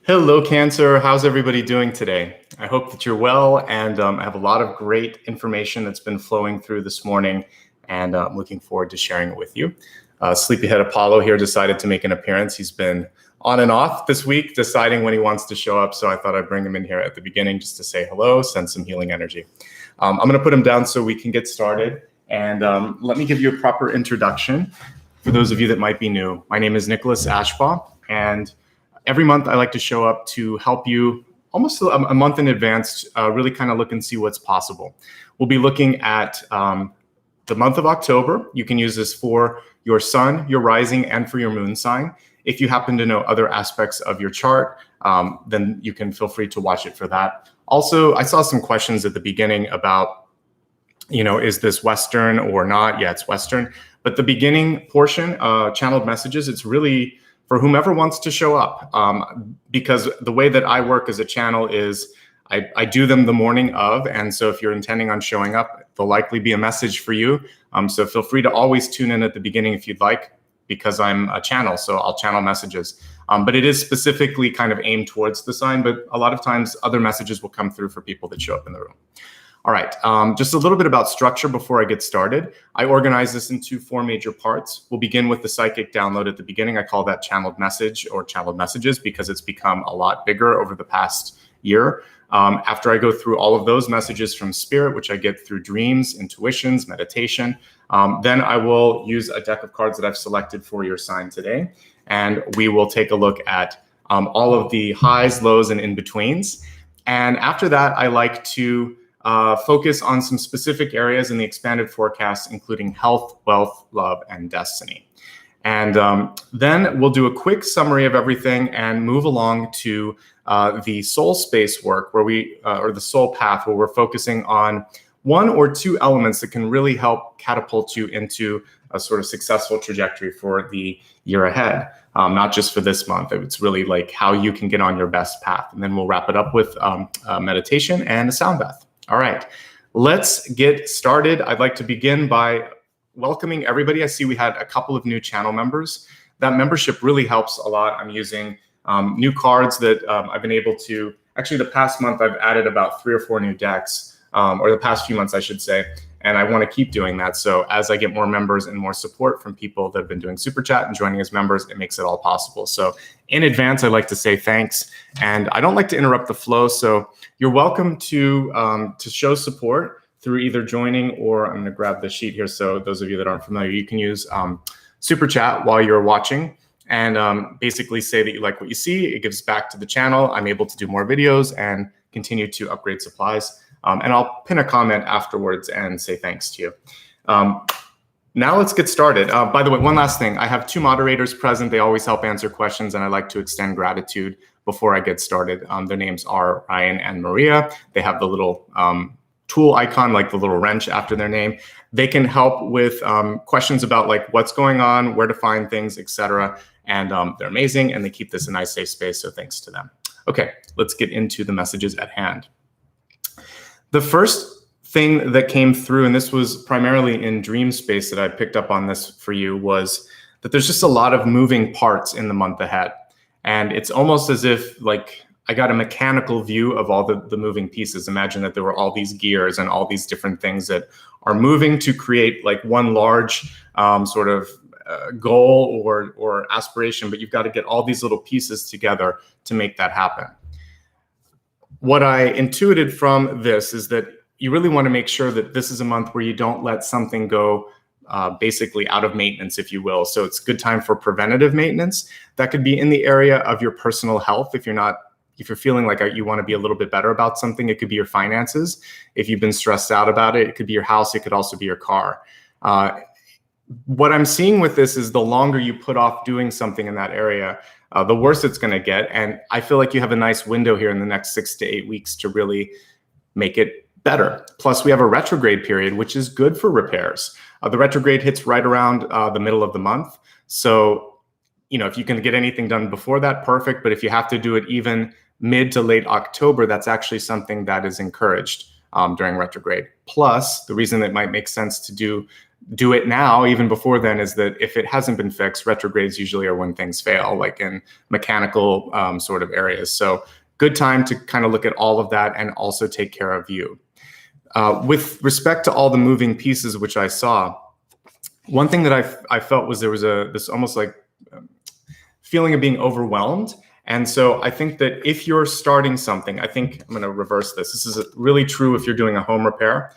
Hello, Cancer. How's everybody doing today? I hope that you're well, and I have a lot of great information that's been flowing through this morning, and I'm looking forward to sharing it with you. Sleepyhead Apollo here decided to make an appearance. He's been on and off this week, deciding when he wants to show up, so I thought I'd bring him in here at the beginning just to say hello, send some healing energy. I'm going to put him down so we can get started, and let me give you a proper introduction for those of you that might be new. My name is Nicholas Ashbaugh, and every month I like to show up to help you almost a month in advance, really kind of look and see what's possible. We'll be looking at the month of October. You can use this for your sun, your rising, and for your moon sign. If you happen to know other aspects of your chart, then you can feel free to watch it for that. Also, I saw some questions at the beginning about, is this Western or not? Yeah, it's Western. But the beginning portion, channeled messages, it's really for whomever wants to show up, because the way that I work as a channel is I do them the morning of, and so if you're intending on showing up, there'll likely be a message for you. So feel free to always tune in at the beginning if you'd like, because I'm a channel, so I'll channel messages. But it is specifically kind of aimed towards the sign, but a lot of times other messages will come through for people that show up in the room. All right, just a little bit about structure before I get started. I organize this into 4 major parts. We'll begin with the psychic download at the beginning. I call that channeled message or channeled messages because it's become a lot bigger over the past year. After I go through all of those messages from spirit, which I get through dreams, intuitions, meditation, then I will use a deck of cards that I've selected for your sign today. And we will take a look at all of the highs, lows, and in-betweens. And after that, I like to focus on some specific areas in the expanded forecast, including health, wealth, love, and destiny. And then we'll do a quick summary of everything and move along to the soul space work where or the soul path, where we're focusing on 1 or 2 elements that can really help catapult you into a sort of successful trajectory for the year ahead. Not just for this month. It's really like how you can get on your best path. And then we'll wrap it up with meditation and a sound bath. All right, let's get started. I'd like to begin by welcoming everybody. I see we had a couple of new channel members. That membership really helps a lot. I'm using new cards that I've been able to, actually the past month I've added about 3 or 4 new decks, or the past few months I should say, and I want to keep doing that. So as I get more members and more support from people that have been doing Super Chat and joining as members, it makes it all possible. So in advance, I'd like to say thanks. And I don't like to interrupt the flow, so you're welcome to show support through either joining or I'm going to grab the sheet here. So those of you that aren't familiar, you can use Super Chat while you're watching and basically say that you like what you see. It gives back to the channel. I'm able to do more videos and continue to upgrade supplies. And I'll pin a comment afterwards and say thanks to you. Now let's get started. By the way, one last thing. I have 2 moderators present. They always help answer questions, and I like to extend gratitude before I get started. Their names are Ryan and Maria. They have the little tool icon, like the little wrench after their name. They can help with questions about like what's going on, where to find things, etc. And they're amazing, and they keep this a nice, safe space, so thanks to them. Okay, let's get into the messages at hand. The first thing that came through, and this was primarily in dream space that I picked up on this for you, was that there's just a lot of moving parts in the month ahead. And it's almost as if like I got a mechanical view of all the moving pieces. Imagine that there were all these gears and all these different things that are moving to create like one large sort of goal or aspiration, but you've got to get all these little pieces together to make that happen. What I intuited from this is that you really want to make sure that this is a month where you don't let something go basically out of maintenance, if you will. So it's a good time for preventative maintenance. That could be in the area of your personal health. If you're feeling like you want to be a little bit better about something, it could be your finances. If you've been stressed out about it, it could be your house. It could also be your car. What I'm seeing with this is the longer you put off doing something in that area, the worse it's going to get. And I feel like you have a nice window here in the next 6 to 8 weeks to really make it better. Plus, we have a retrograde period, which is good for repairs. The retrograde hits right around the middle of the month. So, if you can get anything done before that, perfect. But if you have to do it even mid to late October, that's actually something that is encouraged. during retrograde. Plus, the reason it might make sense to do it now, even before then, is that if it hasn't been fixed, retrogrades usually are when things fail, like in mechanical sort of areas. So good time to kind of look at all of that and also take care of you. With respect to all the moving pieces, which I saw, one thing that I felt was there was this almost like feeling of being overwhelmed. And so I think that if you're starting something, I think I'm going to reverse this. This is really true if you're doing a home repair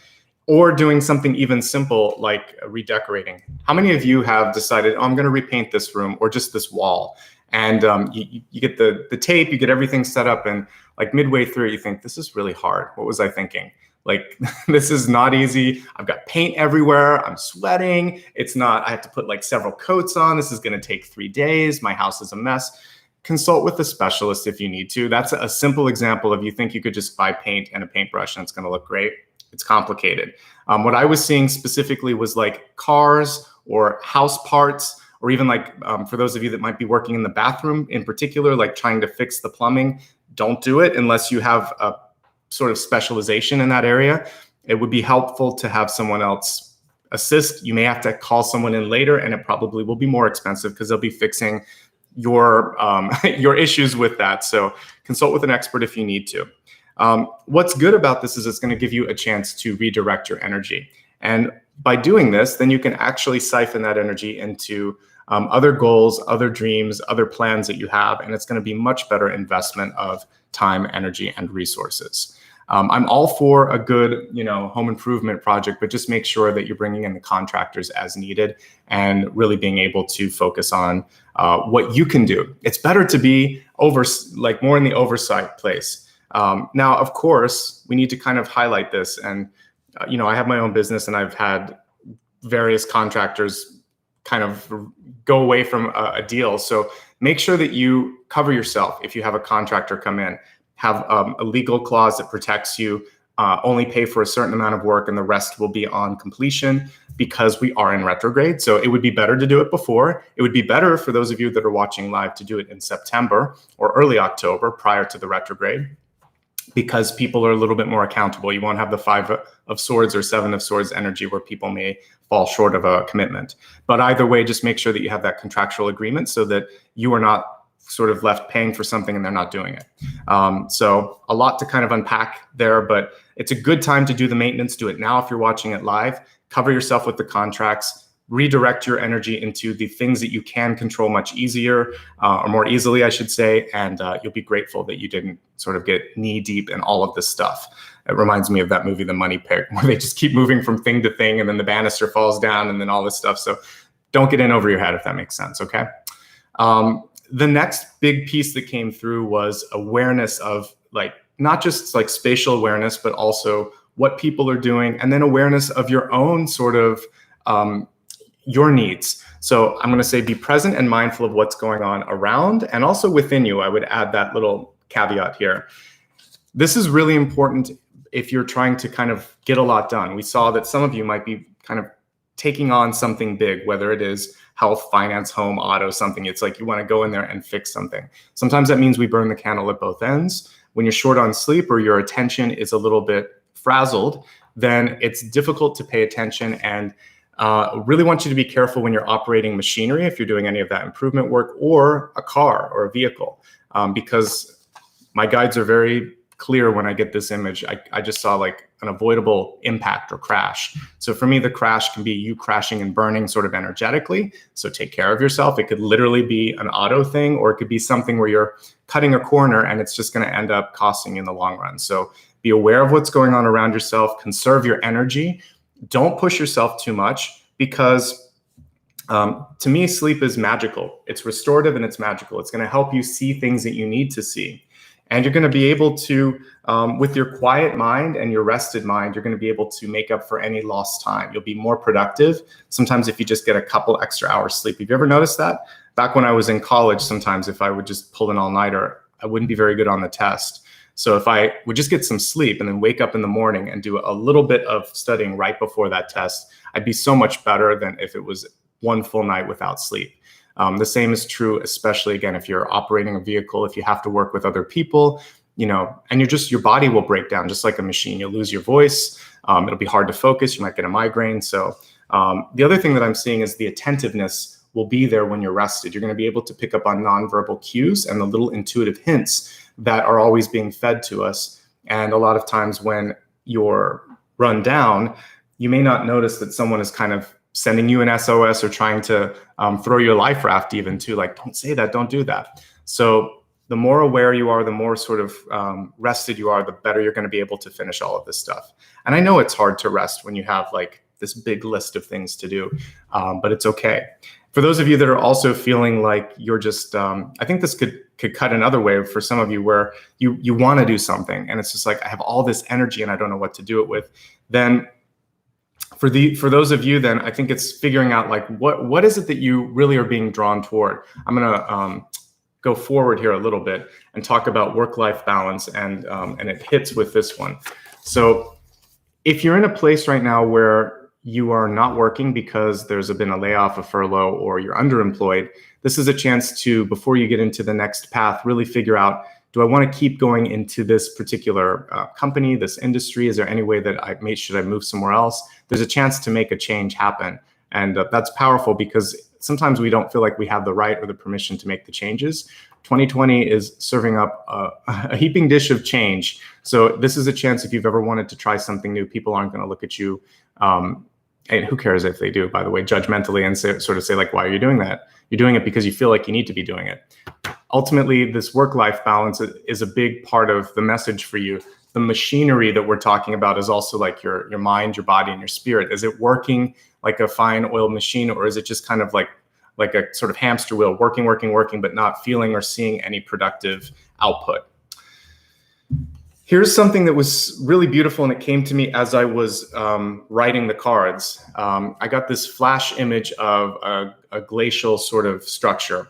or doing something even simple like redecorating. How many of you have decided, oh, I'm going to repaint this room or just this wall? And you get the tape, you get everything set up, and like midway through, you think, this is really hard. What was I thinking? Like, this is not easy. I've got paint everywhere. I'm sweating. It's not, I have to put like several coats on. This is going to take 3 days. My house is a mess. Consult with a specialist if you need to. That's a simple example of you think you could just buy paint and a paintbrush and it's going to look great. It's complicated. What I was seeing specifically was like cars or house parts, or even like for those of you that might be working in the bathroom in particular, like trying to fix the plumbing, don't do it unless you have a sort of specialization in that area. It would be helpful to have someone else assist. You may have to call someone in later, and it probably will be more expensive because they'll be fixing your issues with that. So consult with an expert if you need to. What's good about this is it's going to give you a chance to redirect your energy. And by doing this, then you can actually siphon that energy into other goals, other dreams, other plans that you have, and it's going to be much better investment of time, energy, and resources. I'm all for a good, home improvement project, but just make sure that you're bringing in the contractors as needed and really being able to focus on what you can do. It's better to be more in the oversight place. Now, of course, we need to kind of highlight this. And, I have my own business, and I've had various contractors kind of go away from a deal. So make sure that you cover yourself. If you have a contractor come in, have a legal clause that protects you, only pay for a certain amount of work and the rest will be on completion, because we are in retrograde. So it would be better to do it before. It would be better for those of you that are watching live to do it in September or early October prior to the retrograde, because people are a little bit more accountable. You won't have the 5 of Swords or 7 of Swords energy where people may fall short of a commitment. But either way, just make sure that you have that contractual agreement so that you are not sort of left paying for something and they're not doing it. So a lot to kind of unpack there, but it's a good time to do the maintenance. Do it now if you're watching it live. Cover yourself with the contracts. Redirect your energy into the things that you can control much easier, or more easily, I should say, and you'll be grateful that you didn't sort of get knee deep in all of this stuff. It reminds me of that movie, The Money Pit, where they just keep moving from thing to thing, and then the banister falls down, and then all this stuff. So don't get in over your head, if that makes sense, okay? The next big piece that came through was awareness of not just like spatial awareness, but also what people are doing, and then awareness of your own sort of your needs. So I'm going to say be present and mindful of what's going on around and also within you. I would add that little caveat here. This is really important if you're trying to kind of get a lot done. We saw that some of you might be kind of taking on something big, whether it is health, finance, home, auto, something. It's like you want to go in there and fix something. Sometimes that means we burn the candle at both ends. When you're short on sleep or your attention is a little bit frazzled, then it's difficult to pay attention. And really want you to be careful when you're operating machinery, if you're doing any of that improvement work, or a car or a vehicle, because my guides are very clear when I get this image. I just saw like an avoidable impact or crash. So for me, the crash can be you crashing and burning sort of energetically. So take care of yourself. It could literally be an auto thing, or it could be something where you're cutting a corner and it's just going to end up costing you in the long run. So be aware of what's going on around yourself. Conserve your energy. Don't push yourself too much, because to me, sleep is magical. It's restorative and it's magical. It's going to help you see things that you need to see. And you're going to be able to, with your quiet mind and your rested mind, you're going to be able to make up for any lost time. You'll be more productive. Sometimes if you just get a couple extra hours sleep. Have you ever noticed that? Back when I was in college, sometimes if I would just pull an all-nighter, I wouldn't be very good on the test. So if I would just get some sleep and then wake up in the morning and do a little bit of studying right before that test, I'd be so much better than if it was one full night without sleep. The same is true, especially again, if you're operating a vehicle, if you have to work with other people, and your body will break down just like a machine. You'll lose your voice. It'll be hard to focus. You might get a migraine. So the other thing that I'm seeing is the attentiveness will be there when you're rested. You're going to be able to pick up on nonverbal cues and the little intuitive hints that are always being fed to us. And a lot of times when you're run down, you may not notice that someone is kind of sending you an SOS or trying to throw you a life raft even too, like, don't say that, don't do that. So the more aware you are, the more sort of rested you are, the better you're going to be able to finish all of this stuff. And I know it's hard to rest when you have like this big list of things to do, but it's okay. For those of you that are also feeling like you're just, I think this could cut another way for some of you where you want to do something and it's just like, I have all this energy and I don't know what to do it with. Then for those of you, then I think it's figuring out like, what is it that you really are being drawn toward? I'm going to go forward here a little bit and talk about work-life balance, and it hits with this one. So if you're in a place right now where you are not working because there's been a layoff, a furlough, or you're underemployed, this is a chance to, before you get into the next path, really figure out, do I want to keep going into this particular company, this industry? Is there any way that should I move somewhere else? There's a chance to make a change happen. And that's powerful because sometimes we don't feel like we have the right or the permission to make the changes. 2020 is serving up a heaping dish of change. So this is a chance, if you've ever wanted to try something new, people aren't going to look at you, and who cares if they do, by the way, judgmentally, and sort of say like, why are you doing that? You're doing it because you feel like you need to be doing it. Ultimately, this work-life balance is a big part of the message for you. The machinery that we're talking about is also like your mind, your body, and your spirit. Is it working like a fine oiled machine, or is it just kind of like a sort of hamster wheel, working, but not feeling or seeing any productive output? Here's something that was really beautiful, and it came to me as I was writing the cards. I got this flash image of a glacial sort of structure,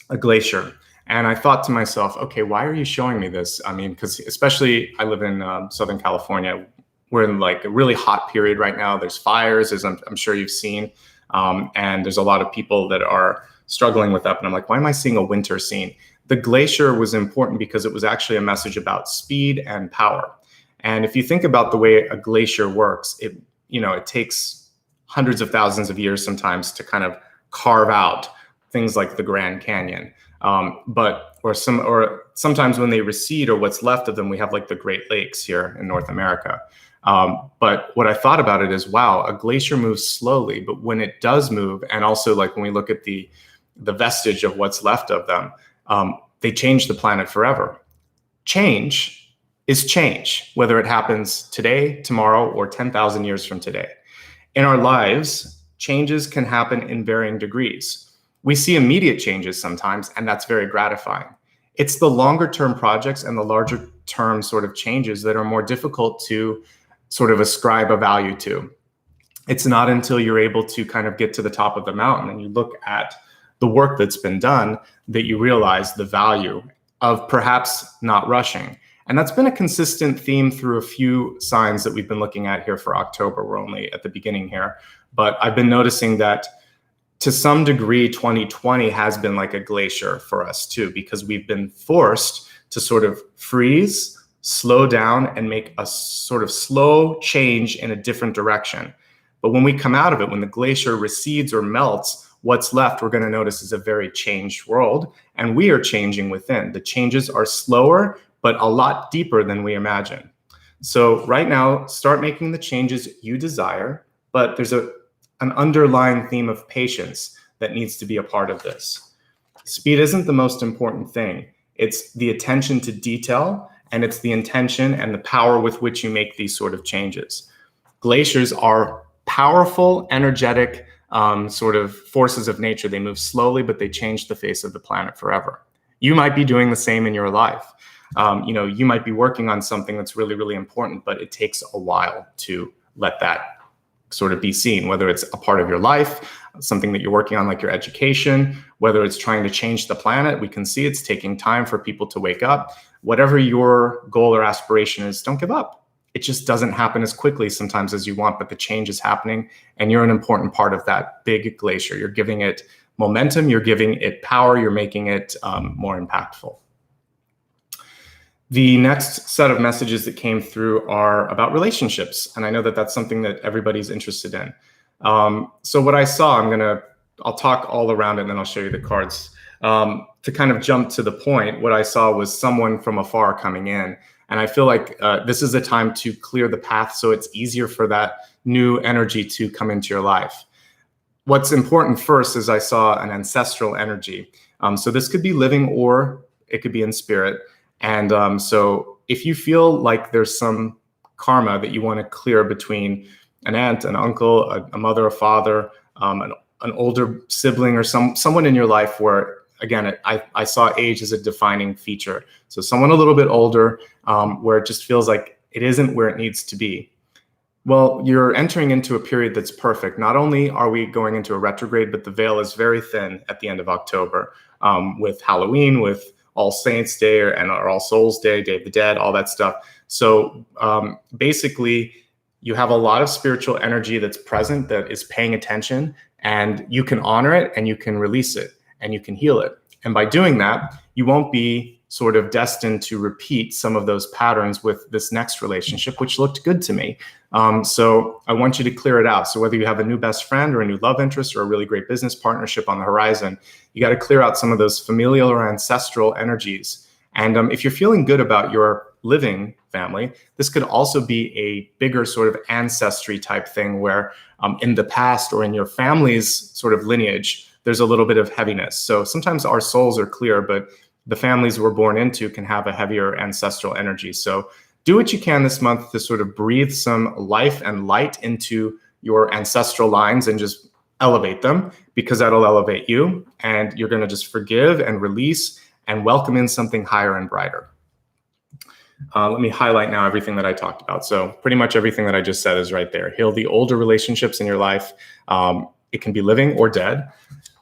a glacier. And I thought to myself, okay, why are you showing me this? I mean, because especially I live in Southern California. We're in like a really hot period right now. There's fires, as I'm sure you've seen. And there's a lot of people that are struggling with that. And I'm like, why am I seeing a winter scene? The glacier was important because it was actually a message about speed and power. And if you think about the way a glacier works, it takes hundreds of thousands of years sometimes to kind of carve out things like the Grand Canyon. Or sometimes when they recede, or what's left of them, we have like the Great Lakes here in North America. But what I thought about it is, wow, a glacier moves slowly, but when it does move, and also like when we look at the vestige of what's left of them, they change the planet forever. Change is change, whether it happens today, tomorrow, or 10,000 years from today. In our lives, changes can happen in varying degrees. We see immediate changes sometimes, and that's very gratifying. It's the longer term projects and the larger term sort of changes that are more difficult to sort of ascribe a value to. It's not until you're able to kind of get to the top of the mountain and you look at the work that's been done that you realize the value of perhaps not rushing. And that's been a consistent theme through a few signs that we've been looking at here for October. We're only at the beginning here, but I've been noticing that to some degree, 2020 has been like a glacier for us too, because we've been forced to sort of freeze, slow down, and make a sort of slow change in a different direction. But when we come out of it, when the glacier recedes or melts, what's left, we're going to notice, is a very changed world, and we are changing within. The changes are slower, but a lot deeper than we imagine. So right now, start making the changes you desire, but there's an underlying theme of patience that needs to be a part of this. Speed isn't the most important thing. It's the attention to detail, and it's the intention and the power with which you make these sort of changes. Glaciers are powerful, energetic sort of forces of nature. They move slowly, but they change the face of the planet forever. You might be doing the same in your life. You might be working on something that's really, really important, but it takes a while to let that sort of be seen, whether it's a part of your life, something that you're working on like your education, whether it's trying to change the planet. We can see it's taking time for people to wake up. Whatever your goal or aspiration is, don't give up. It just doesn't happen as quickly sometimes as you want, but the change is happening, and you're an important part of that big glacier. You're giving it momentum, you're giving it power, you're making it more impactful. The next set of messages that came through are about relationships. And I know that that's something that everybody's interested in. So what I saw, I'll talk all around it and then I'll show you the cards. To kind of jump to the point, what I saw was someone from afar coming in. And I feel like this is a time to clear the path so it's easier for that new energy to come into your life. What's important first is I saw an ancestral energy. So this could be living or it could be in spirit. And so if you feel like there's some karma that you want to clear between an aunt, an uncle, a mother, a father, an older sibling, or someone in your life where, again, I saw age as a defining feature. So someone a little bit older, where it just feels like it isn't where it needs to be. Well, you're entering into a period that's perfect. Not only are we going into a retrograde, but the veil is very thin at the end of October, with Halloween, with All Saints Day or All Souls Day, Day of the Dead, all that stuff. So basically, you have a lot of spiritual energy that's present, that is paying attention, and you can honor it and you can release it and you can heal it. And by doing that, you won't be sort of destined to repeat some of those patterns with this next relationship, which looked good to me. So I want you to clear it out. So whether you have a new best friend or a new love interest or a really great business partnership on the horizon, you got to clear out some of those familial or ancestral energies. And if you're feeling good about your living family, this could also be a bigger sort of ancestry type thing where in the past or in your family's sort of lineage, there's a little bit of heaviness. So sometimes our souls are clear, but the families we're born into can have a heavier ancestral energy. So do what you can this month to sort of breathe some life and light into your ancestral lines and just elevate them, because that'll elevate you. And you're going to just forgive and release and welcome in something higher and brighter. Let me highlight now everything that I talked about. So pretty much everything that I just said is right there. Heal the older relationships in your life. It can be living or dead.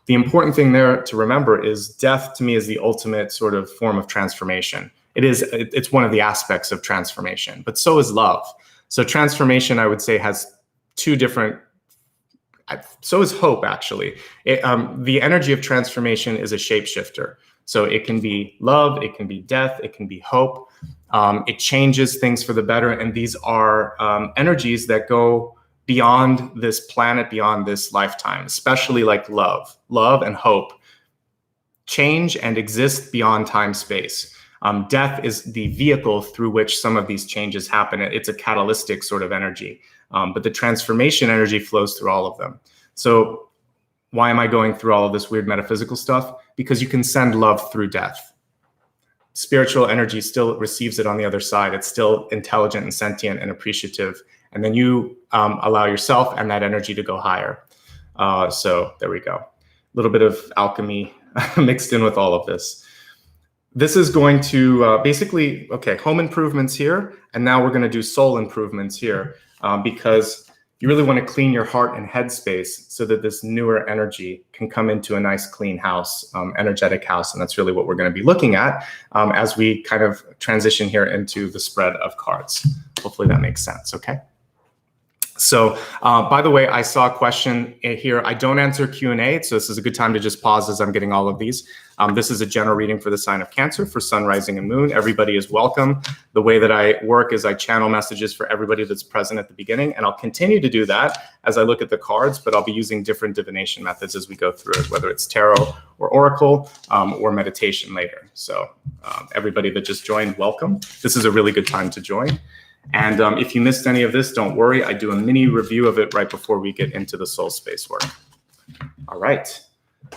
The important thing there to remember is death to me is the ultimate sort of form of transformation. It's one of the aspects of transformation, but so is love. So transformation, I would say, has two different, so is hope, actually. The energy of transformation is a shapeshifter. So it can be love, it can be death, it can be hope. It changes things for the better. And these are energies that go beyond this planet, beyond this lifetime, especially like love and hope change and exist beyond time, space. Death is the vehicle through which some of these changes happen. It's a catalytic sort of energy, but the transformation energy flows through all of them. So why am I going through all of this weird metaphysical stuff? Because you can send love through death. Spiritual energy still receives it on the other side. It's still intelligent and sentient and appreciative. And then you allow yourself and that energy to go higher. So there we go. A little bit of alchemy mixed in with all of this. This is going to basically, okay, home improvements here. And now we're going to do soul improvements here because you really want to clean your heart and head space so that this newer energy can come into a nice clean house, energetic house. And that's really what we're going to be looking at as we kind of transition here into the spread of cards. Hopefully that makes sense, okay? So, by the way, I saw a question here. I don't answer Q&A, so this is a good time to just pause as I'm getting all of these. This is a general reading for the sign of Cancer for Sun, Rising, and Moon. Everybody is welcome. The way that I work is I channel messages for everybody that's present at the beginning, and I'll continue to do that as I look at the cards, but I'll be using different divination methods as we go through it, whether it's tarot or oracle or meditation later. So everybody that just joined, welcome. This is a really good time to join. And if you missed any of this, don't worry. I do a mini review of it right before we get into the soul space work. All right.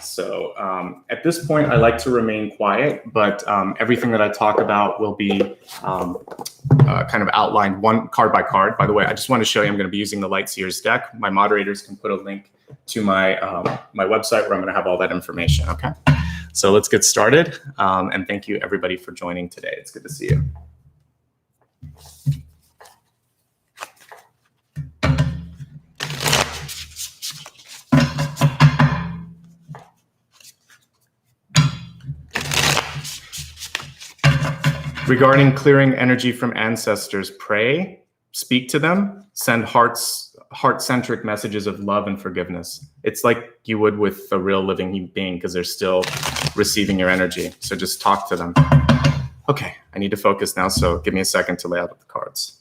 So at this point, I like to remain quiet, but everything that I talk about will be kind of outlined one card by card. By the way, I just want to show you I'm going to be using the Light Seers deck. My moderators can put a link to my website where I'm going to have all that information. Okay. So let's get started. And thank you, everybody, for joining today. It's good to see you. Regarding clearing energy from ancestors, pray, speak to them, send heart-centric messages of love and forgiveness. It's like you would with a real living being because they're still receiving your energy. So just talk to them. Okay, I need to focus now, so give me a second to lay out the cards.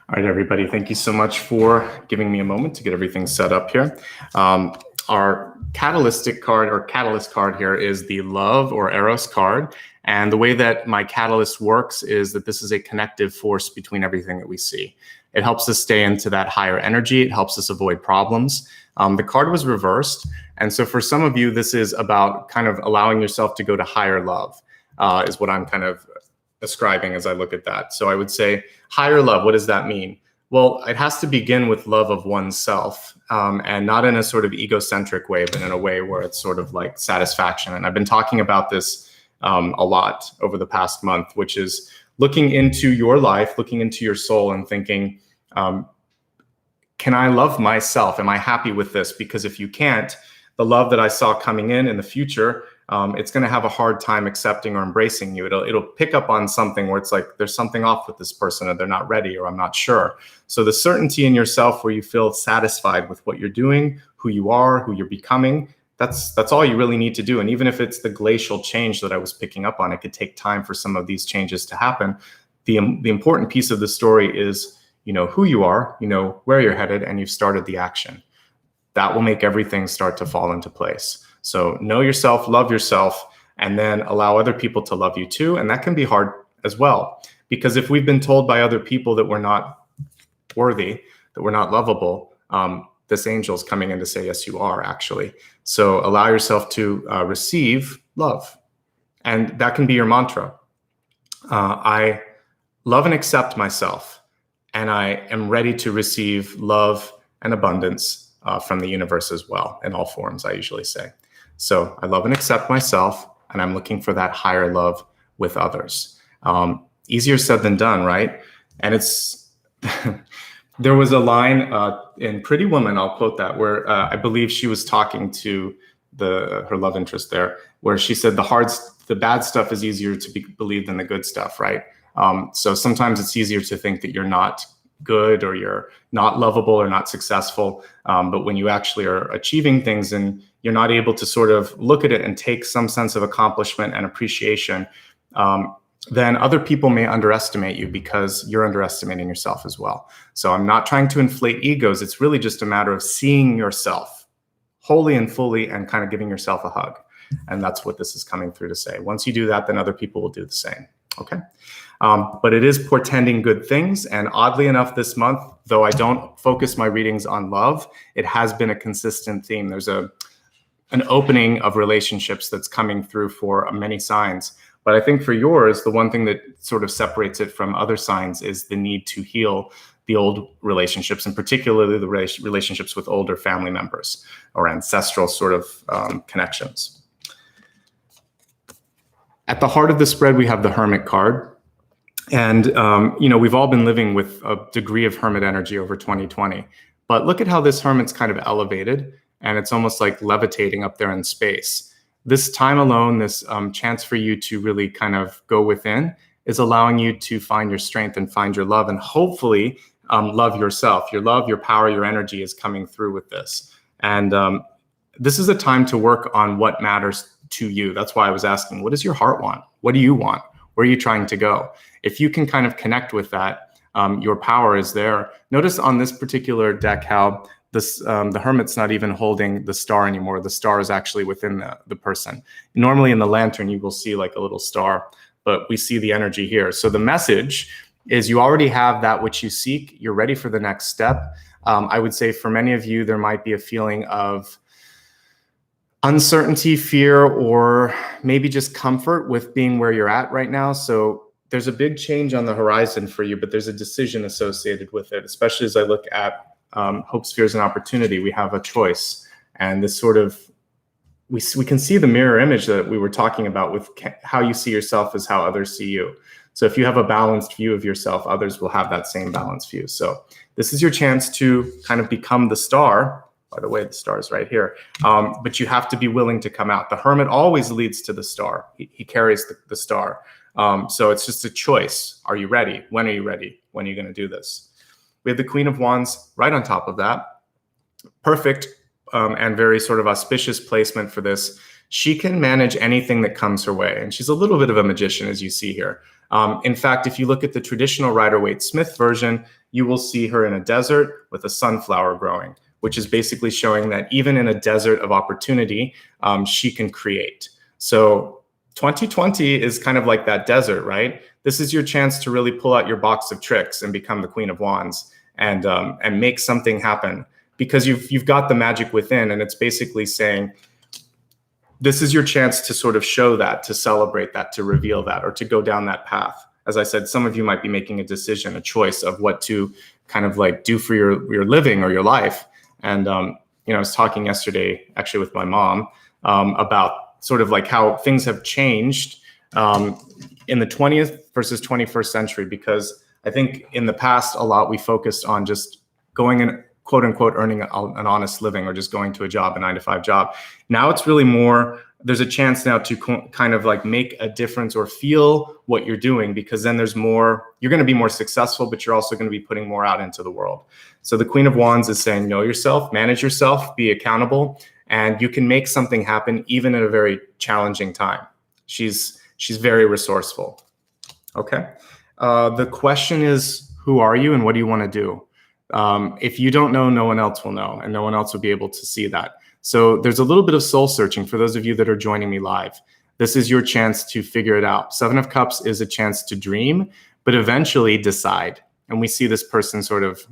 All right, everybody, thank you so much for giving me a moment to get everything set up here. Our catalyst card here is the love or eros card. And the way that my catalyst works is that this is a connective force between everything that we see. It helps us stay into that higher energy. It helps us avoid problems. The card was reversed. And so for some of you, this is about kind of allowing yourself to go to higher love, is what I'm kind of ascribing as I look at that. So I would say higher love, what does that mean? Well, it has to begin with love of oneself, and not in a sort of egocentric way, but in a way where it's sort of like satisfaction. And I've been talking about this a lot over the past month, which is looking into your life, looking into your soul and thinking, can I love myself? Am I happy with this? Because if you can't, the love that I saw coming in the future, it's going to have a hard time accepting or embracing you. It'll pick up on something where it's like, there's something off with this person, or they're not ready, or I'm not sure. So the certainty in yourself where you feel satisfied with what you're doing, who you are, who you're becoming, that's all you really need to do. And even if it's the glacial change that I was picking up on, it could take time for some of these changes to happen. The important piece of the story is, you know who you are, you know where you're headed, and you've started the action. That will make everything start to fall into place. So know yourself, love yourself, and then allow other people to love you too. And that can be hard as well, because if we've been told by other people that we're not worthy, that we're not lovable, this angel's coming in to say, yes, you are actually. So allow yourself to receive love. And that can be your mantra. I love and accept myself, and I am ready to receive love and abundance from the universe as well, in all forms, I usually say. So I love and accept myself, and I'm looking for that higher love with others. Easier said than done, right? And it's, there was a line in Pretty Woman, I'll quote that, where I believe she was talking to her love interest there, where she said the bad stuff is easier to believe than the good stuff, right? So sometimes it's easier to think that you're not good, or you're not lovable, or not successful. But when you actually are achieving things and you're not able to sort of look at it and take some sense of accomplishment and appreciation, then other people may underestimate you because you're underestimating yourself as well. So I'm not trying to inflate egos. It's really just a matter of seeing yourself wholly and fully and kind of giving yourself a hug. And that's what this is coming through to say. Once you do that, then other people will do the same. Okay. But it is portending good things. And oddly enough, this month, though I don't focus my readings on love, it has been a consistent theme. There's an opening of relationships that's coming through for many signs. But I think for yours, the one thing that sort of separates it from other signs is the need to heal the old relationships, and particularly the relationships with older family members or ancestral sort of connections. At the heart of the spread, we have the Hermit card. And, we've all been living with a degree of hermit energy over 2020. But look at how this hermit's kind of elevated, and it's almost like levitating up there in space. This time alone, this chance for you to really kind of go within, is allowing you to find your strength and find your love, and hopefully love yourself. Your love, your power, your energy is coming through with this. And this is a time to work on what matters to you. That's why I was asking, what does your heart want? What do you want? Where are you trying to go? If you can kind of connect with that, your power is there. Notice on this particular deck how this, the Hermit's not even holding the star anymore. The star is actually within the person. Normally in the lantern, you will see like a little star, but we see the energy here. So the message is you already have that which you seek. You're ready for the next step. I would say for many of you, there might be a feeling of uncertainty, fear, or maybe just comfort with being where you're at right now. So there's a big change on the horizon for you, but there's a decision associated with it, especially as I look at hopes, fears, and opportunity. We have a choice. And this sort of, we can see the mirror image that we were talking about with how you see yourself is how others see you. So if you have a balanced view of yourself, others will have that same balanced view. So this is your chance to kind of become the star. By the way, the star is right here. But you have to be willing to come out. The Hermit always leads to the star. He carries the star. So it's just a choice. Are you ready? When are you ready? When are you going to do this? We have the Queen of Wands right on top of that. Perfect and very sort of auspicious placement for this. She can manage anything that comes her way. And she's a little bit of a magician, as you see here. In fact, if you look at the traditional Rider-Waite-Smith version, you will see her in a desert with a sunflower growing, which is basically showing that even in a desert of opportunity, she can create. So 2020 is kind of like that desert, right? This is your chance to really pull out your box of tricks and become the Queen of Wands and make something happen, because you've got the magic within, and it's basically saying, this is your chance to sort of show that, to celebrate that, to reveal that, or to go down that path. As I said, some of you might be making a decision, a choice of what to kind of like do for your living or your life. And, I was talking yesterday actually with my mom about sort of like how things have changed in the 20th versus 21st century, because I think in the past, a lot we focused on just going and quote unquote earning an honest living, or just going to a job, a 9-to-5 job. Now it's really more, there's a chance now to kind of like make a difference or feel what you're doing, because then there's more, you're going to be more successful, but you're also going to be putting more out into the world. So the Queen of Wands is saying, know yourself, manage yourself, be accountable, and you can make something happen even at a very challenging time. She's very resourceful. Okay. The question is, who are you and what do you want to do? If you don't know, no one else will know, and no one else will be able to see that. So there's a little bit of soul searching for those of you that are joining me live. This is your chance to figure it out. Seven of Cups is a chance to dream, but eventually decide. And we see this person sort of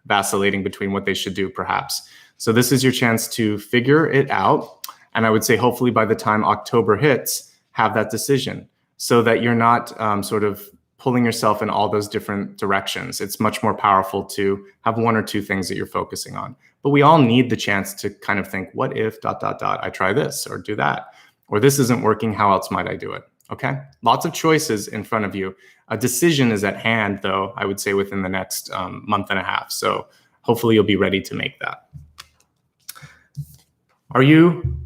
vacillating between what they should do, perhaps. So this is your chance to figure it out. And I would say hopefully by the time October hits, have that decision, so that you're not sort of pulling yourself in all those different directions. It's much more powerful to have one or two things that you're focusing on. But we all need the chance to kind of think, what if ... I try this or do that, or this isn't working, how else might I do it? Okay, lots of choices in front of you. A decision is at hand, though, I would say within the next month and a half. So hopefully you'll be ready to make that. Are you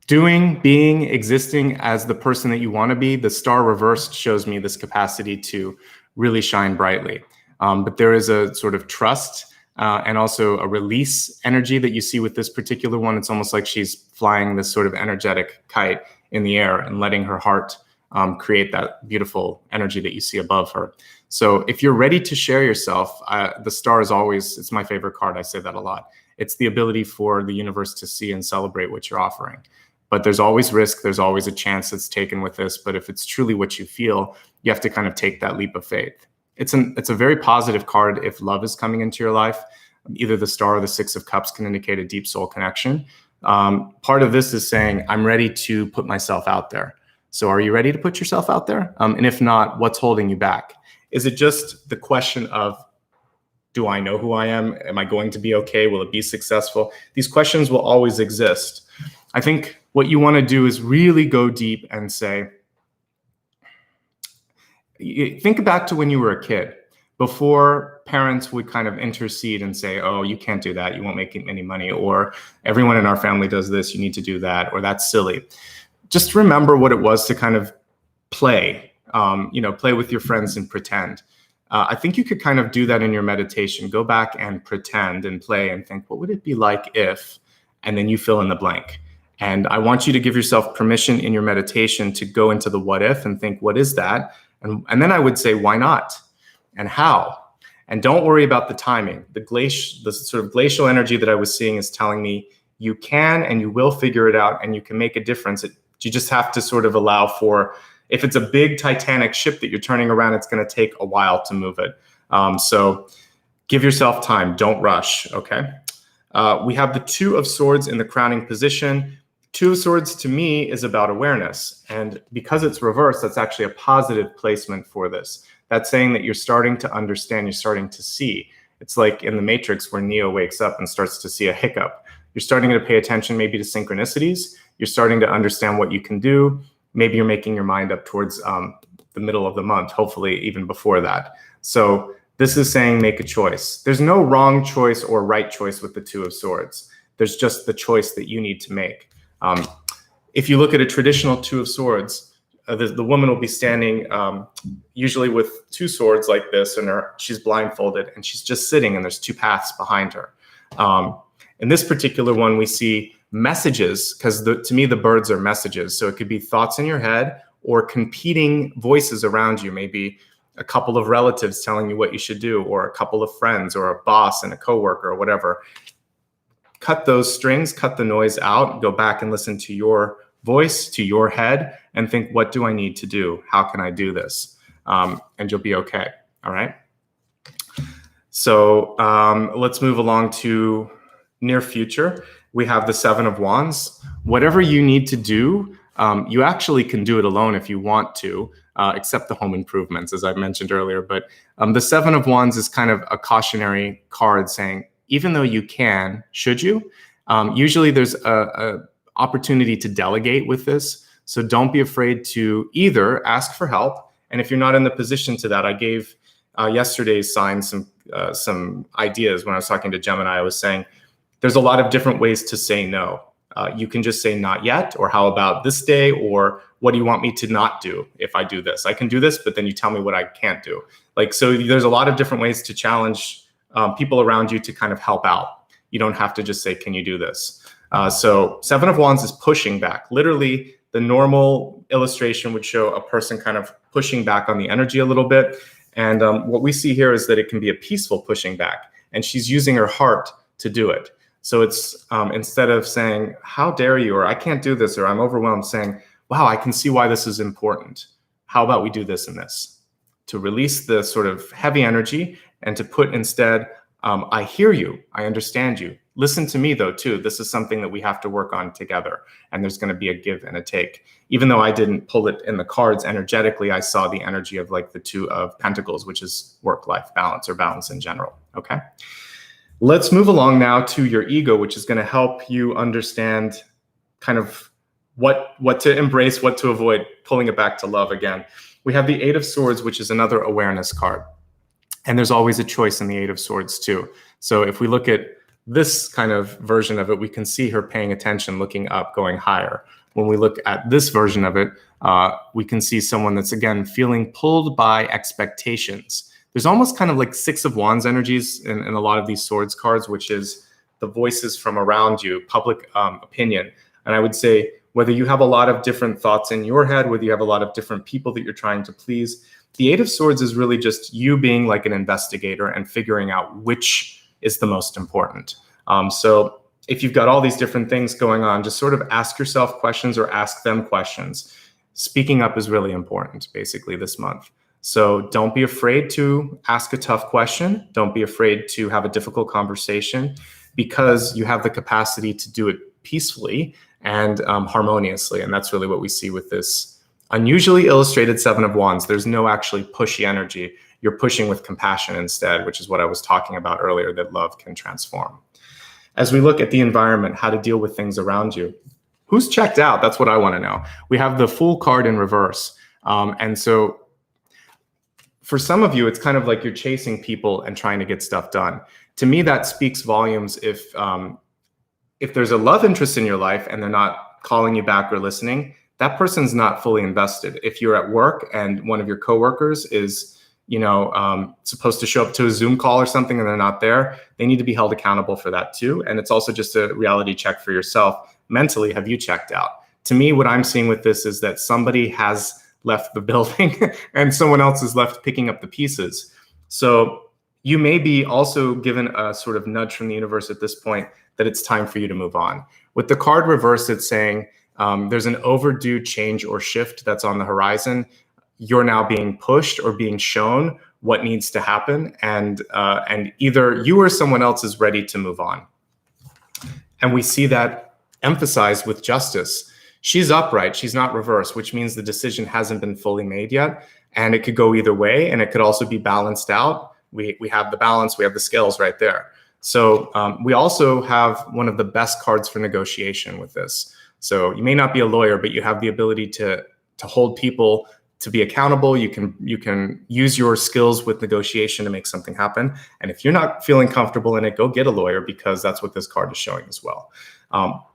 doing, being, existing as the person that you want to be? The star reversed shows me this capacity to really shine brightly. But there is a sort of trust and also a release energy that you see with this particular one. It's almost like she's flying this sort of energetic kite in the air and letting her heart create that beautiful energy that you see above her. So if you're ready to share yourself, the star is always, it's my favorite card. I say that a lot. It's the ability for the universe to see and celebrate what you're offering. But there's always risk. There's always a chance that's taken with this. But if it's truly what you feel, you have to kind of take that leap of faith. It's a very positive card if love is coming into your life. Either the star or the Six of Cups can indicate a deep soul connection. Part of this is saying, I'm ready to put myself out there. So are you ready to put yourself out there? And if not, what's holding you back? Is it just the question of, do I know who I am? Am I going to be okay? Will it be successful? These questions will always exist. I think what you want to do is really go deep and say, think back to when you were a kid. before parents would kind of intercede and say, oh, you can't do that, you won't make any money, or everyone in our family does this, you need to do that, or that's silly. Just remember what it was to kind of play, play with your friends and pretend. I think you could kind of do that in your meditation. Go back and pretend and play and think, what would it be like if, and then you fill in the blank. And I want you to give yourself permission in your meditation to go into the what if and think, what is that? And then I would say, why not? And how? And don't worry about the timing. The sort of glacial energy that I was seeing is telling me you can and you will figure it out and you can make a difference. You just have to sort of allow for, if it's a big Titanic ship that you're turning around, it's going to take a while to move it. So give yourself time. Don't rush, okay? We have the Two of Swords in the crowning position. Two of Swords to me is about awareness. And because it's reversed, that's actually a positive placement for this. That's saying that you're starting to understand, you're starting to see. It's like in the Matrix where Neo wakes up and starts to see a hiccup. You're starting to pay attention maybe to synchronicities. You're starting to understand what you can do. Maybe you're making your mind up towards the middle of the month, hopefully even before that. So this is saying make a choice. There's no wrong choice or right choice with the Two of Swords. There's just the choice that you need to make. If you look at a traditional Two of Swords, the woman will be standing usually with two swords like this, and she's blindfolded, and she's just sitting, and there's two paths behind her. In this particular one, we see messages, because to me, the birds are messages. So it could be thoughts in your head or competing voices around you, maybe a couple of relatives telling you what you should do, or a couple of friends, or a boss and a coworker, or whatever. Cut those strings, cut the noise out, go back and listen to your voice, to your head, and think, what do I need to do? How can I do this? And you'll be okay, all right? So let's move along to near future. We have the Seven of Wands. Whatever you need to do, you actually can do it alone if you want to, except the home improvements, as I mentioned earlier. But the Seven of Wands is kind of a cautionary card saying, even though you can, should you? Usually there's a opportunity to delegate with this. So don't be afraid to either ask for help. And if you're not in the position to that, I gave yesterday's sign some ideas when I was talking to Gemini. I was saying, there's a lot of different ways to say no. You can just say not yet, or how about this day, or what do you want me to not do if I do this? I can do this, but then you tell me what I can't do. So there's a lot of different ways to challenge people around you to kind of help out. You don't have to just say, can you do this? So Seven of Wands is pushing back. Literally, the normal illustration would show a person kind of pushing back on the energy a little bit. And what we see here is that it can be a peaceful pushing back. And she's using her heart to do it. So it's instead of saying, how dare you, or I can't do this, or I'm overwhelmed, saying, wow, I can see why this is important. How about we do this and this? To release the sort of heavy energy and to put instead, I hear you, I understand you. Listen to me though, too. This is something that we have to work on together. And there's gonna be a give and a take. Even though I didn't pull it in the cards energetically, I saw the energy of like the Two of Pentacles, which is work-life balance or balance in general, okay? Let's move along now to your ego, which is gonna help you understand kind of what to embrace, what to avoid, pulling it back to love again. We have the Eight of Swords, which is another awareness card. And there's always a choice in the Eight of Swords too. So if we look at this kind of version of it, we can see her paying attention, looking up, going higher. When we look at this version of it, we can see someone that's, again, feeling pulled by expectations. There's almost kind of like Six of Wands energies in a lot of these swords cards, which is the voices from around you, public opinion. And I would say, whether you have a lot of different thoughts in your head, whether you have a lot of different people that you're trying to please, the Eight of Swords is really just you being like an investigator and figuring out which is the most important. So if you've got all these different things going on, just sort of ask yourself questions or ask them questions. Speaking up is really important, basically, this month. So don't be afraid to ask a tough question. Don't be afraid to have a difficult conversation, because you have the capacity to do it peacefully and harmoniously. And that's really what we see with this unusually illustrated Seven of Wands. There's no actually pushy energy. You're pushing with compassion instead, which is what I was talking about earlier, that love can transform. As we look at the environment, how to deal with things around you, who's checked out? That's what I want to know. We have the Fool card in reverse. And so for some of you, it's kind of like you're chasing people and trying to get stuff done. To me, that speaks volumes if there's a love interest in your life and they're not calling you back or listening, that person's not fully invested. If you're at work and one of your coworkers is, supposed to show up to a Zoom call or something and they're not there, they need to be held accountable for that too. And it's also just a reality check for yourself. Mentally, have you checked out? To me, what I'm seeing with this is that somebody has left the building and someone else is left picking up the pieces. So you may be also given a sort of nudge from the universe at this point that it's time for you to move on. With the card reverse, it's saying there's an overdue change or shift that's on the horizon. You're now being pushed or being shown what needs to happen, and either you or someone else is ready to move on. And we see that emphasized with justice. She's upright, she's not reversed, which means the decision hasn't been fully made yet, and it could go either way, and it could also be balanced out. We have the balance, we have the scales right there. So we also have one of the best cards for negotiation with this. So you may not be a lawyer, but you have the ability to hold people to be accountable. You can use your skills with negotiation to make something happen. And if you're not feeling comfortable in it, go get a lawyer, because that's what this card is showing as well.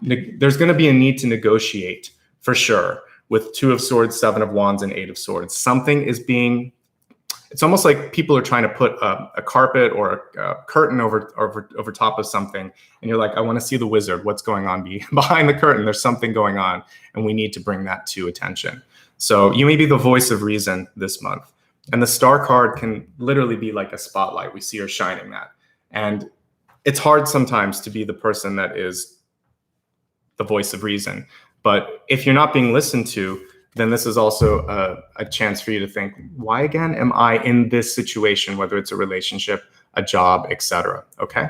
There's going to be a need to negotiate for sure with 2 of Swords, 7 of Wands, and 8 of Swords. Something is being, it's almost like people are trying to put a carpet or a curtain over top of something. And you're like, I want to see the wizard. What's going on behind the curtain? There's something going on, and we need to bring that to attention. So you may be the voice of reason this month. And the Star card can literally be like a spotlight. We see her shining that. And it's hard sometimes to be the person that is the voice of reason. But if you're not being listened to, then this is also a chance for you to think, why again am I in this situation, whether it's a relationship, a job, etc. Okay?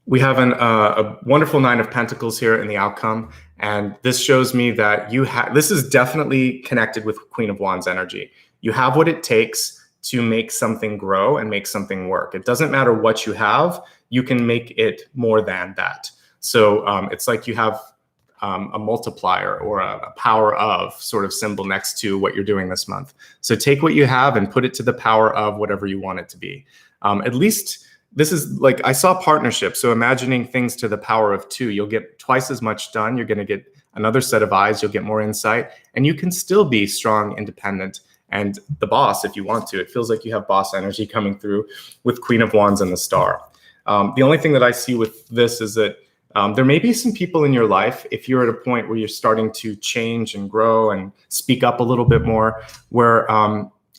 We have a wonderful 9 of Pentacles here in the outcome. And this shows me that this is definitely connected with Queen of Wands energy. You have what it takes to make something grow and make something work. It doesn't matter what you have, you can make it more than that. So it's like you have a multiplier or a power of sort of symbol next to what you're doing this month. So take what you have and put it to the power of whatever you want it to be. At least this is like, I saw partnership. So imagining things to the power of 2, you'll get twice as much done. You're going to get another set of eyes. You'll get more insight, and you can still be strong, independent, and the boss if you want to. It feels like you have boss energy coming through with Queen of Wands and the Star. The only thing that I see with this is that there may be some people in your life, if you're at a point where you're starting to change and grow and speak up a little bit more, where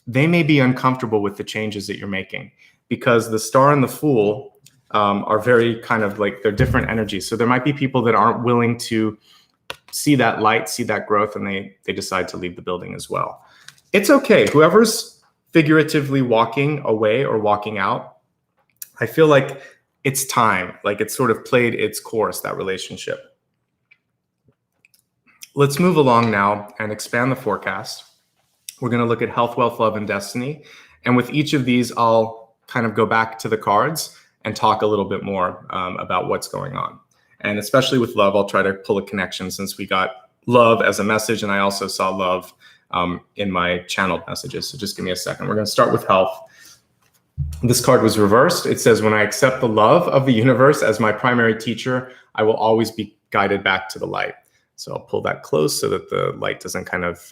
they may be uncomfortable with the changes that you're making, because the Star and the Fool are very kind of like, they're different energies. So there might be people that aren't willing to see that light, see that growth, and they decide to leave the building as well. It's okay. Whoever's figuratively walking away or walking out, I feel like it's time, like it's sort of played its course, that relationship. Let's move along now and expand the forecast. We're going to look at health, wealth, love, and destiny. And with each of these, I'll kind of go back to the cards and talk a little bit more about what's going on. And especially with love, I'll try to pull a connection, since we got love as a message, and I also saw love in my channeled messages. So just give me a second. We're going to start with health. This card was reversed. It says, when I accept the love of the universe as my primary teacher, I will always be guided back to the light. So I'll pull that close so that the light doesn't kind of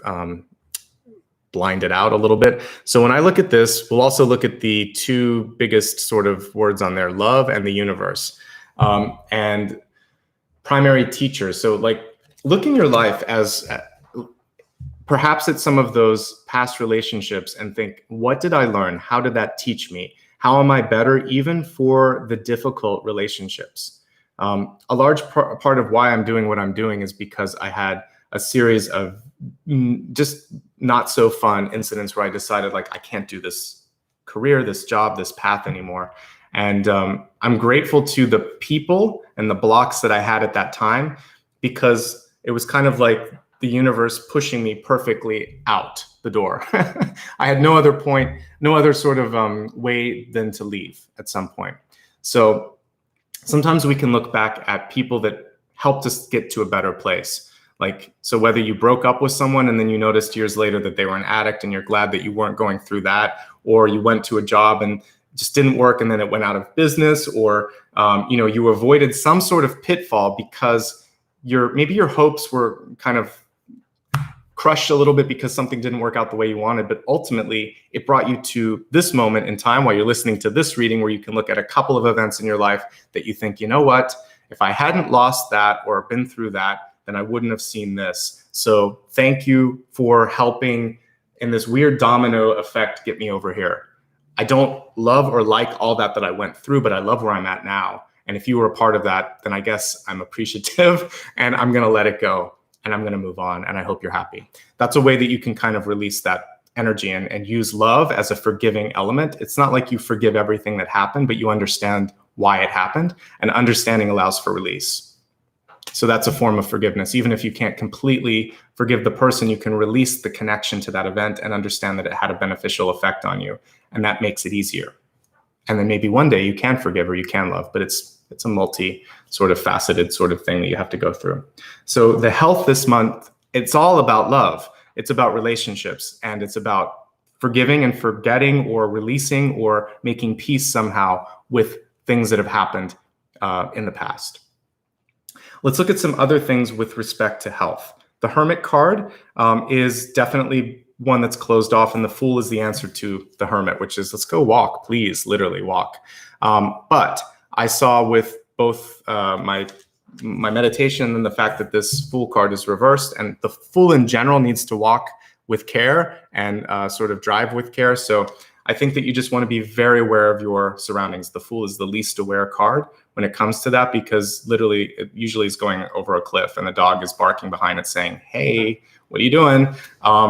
blind it out a little bit. So when I look at this, we'll also look at the 2 biggest sort of words on there, love and the universe, and primary teacher. So like, look in your life as perhaps it's some of those past relationships and think, what did I learn? How did that teach me? How am I better even for the difficult relationships? A large part of why I'm doing what I'm doing is because I had a series of just not so fun incidents where I decided, like, I can't do this career, this job, this path anymore. And I'm grateful to the people and the blocks that I had at that time, because it was kind of like the universe pushing me perfectly out the door. I had no other point, no other sort of way than to leave at some point. So sometimes we can look back at people that helped us get to a better place. Like, so whether you broke up with someone and then you noticed years later that they were an addict and you're glad that you weren't going through that, or you went to a job and just didn't work and then it went out of business, or you avoided some sort of pitfall because maybe your hopes were kind of crushed a little bit because something didn't work out the way you wanted, but ultimately it brought you to this moment in time while you're listening to this reading where you can look at a couple of events in your life that you think, you know what, if I hadn't lost that or been through that, then I wouldn't have seen this. So thank you for helping in this weird domino effect get me over here. I don't love or like all that I went through, but I love where I'm at now. And if you were a part of that, then I guess I'm appreciative and I'm going to let it go. And I'm going to move on, and I hope you're happy. That's a way that you can kind of release that energy and use love as a forgiving element. It's not like you forgive everything that happened, but you understand why it happened, and understanding allows for release. So that's a form of forgiveness. Even if you can't completely forgive the person, you can release the connection to that event and understand that it had a beneficial effect on you, and that makes it easier. And then maybe one day you can forgive or you can love, but it's a multi sort of faceted sort of thing that you have to go through. So the health this month, it's all about love. It's about relationships, and it's about forgiving and forgetting or releasing or making peace somehow with things that have happened in the past. Let's look at some other things with respect to health. The Hermit card is definitely one that's closed off, and the Fool is the answer to the Hermit, which is, let's go walk, please, literally walk. But I saw with both my meditation and the fact that this Fool card is reversed, and the Fool in general needs to walk with care and sort of drive with care. So I think that you just want to be very aware of your surroundings. The Fool is the least aware card when it comes to that, because literally it usually is going over a cliff and the dog is barking behind it saying, hey, what are you doing?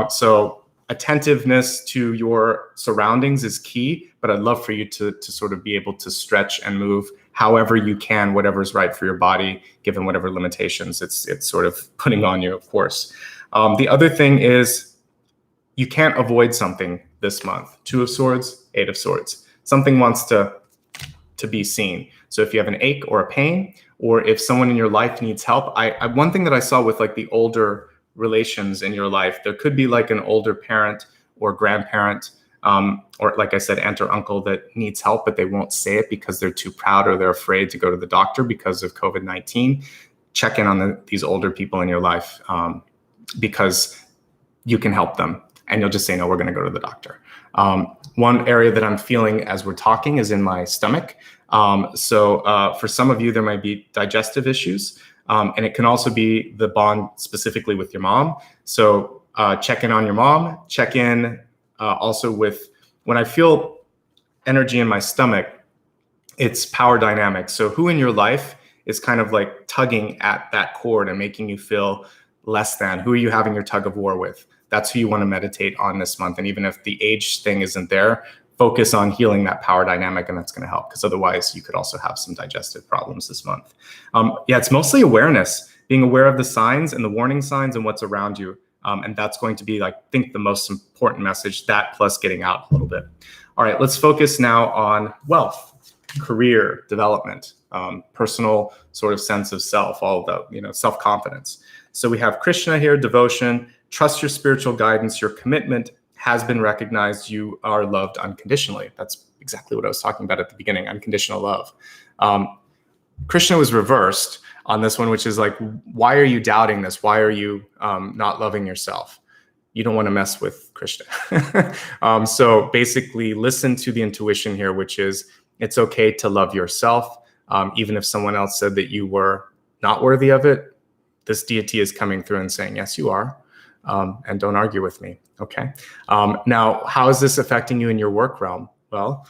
So attentiveness to your surroundings is key, but I'd love for you to sort of be able to stretch and move however you can, whatever's right for your body, given whatever limitations it's sort of putting on you, of course. The other thing is you can't avoid something this month. 2 of Swords, 8 of Swords. Something wants to be seen. So if you have an ache or a pain, or if someone in your life needs help, one thing that I saw with like the older relations in your life, there could be like an older parent or grandparent, or like I said, aunt or uncle that needs help, but they won't say it because they're too proud or they're afraid to go to the doctor because of COVID-19. Check in on these older people in your life because you can help them, and you'll just say, no, we're going to go to the doctor. One area that I'm feeling as we're talking is in my stomach. So for some of you, there might be digestive issues. And it can also be the bond specifically with your mom. So check in on your mom, check in also with, when I feel energy in my stomach, it's power dynamics. So who in your life is kind of like tugging at that cord and making you feel less than? Who are you having your tug of war with? That's who you want to meditate on this month. And even if the age thing isn't there, focus on healing that power dynamic, and that's going to help, because otherwise you could also have some digestive problems this month. It's mostly awareness, being aware of the signs and the warning signs and what's around you. And that's going to be, I think, the most important message, that plus getting out a little bit. All right, let's focus now on wealth, career development, personal sort of sense of self, all of the, self-confidence. So we have Krishna here, devotion, trust your spiritual guidance, your commitment has been recognized, you are loved unconditionally. That's exactly what I was talking about at the beginning, unconditional love. Krishna was reversed on this one, which is like, why are you doubting this? Why are you not loving yourself? You don't want to mess with Krishna. So basically listen to the intuition here, which is it's okay to love yourself. Even if someone else said that you were not worthy of it, this deity is coming through and saying, yes, you are. And don't argue with me, okay? Now, how is this affecting you in your work realm? Well,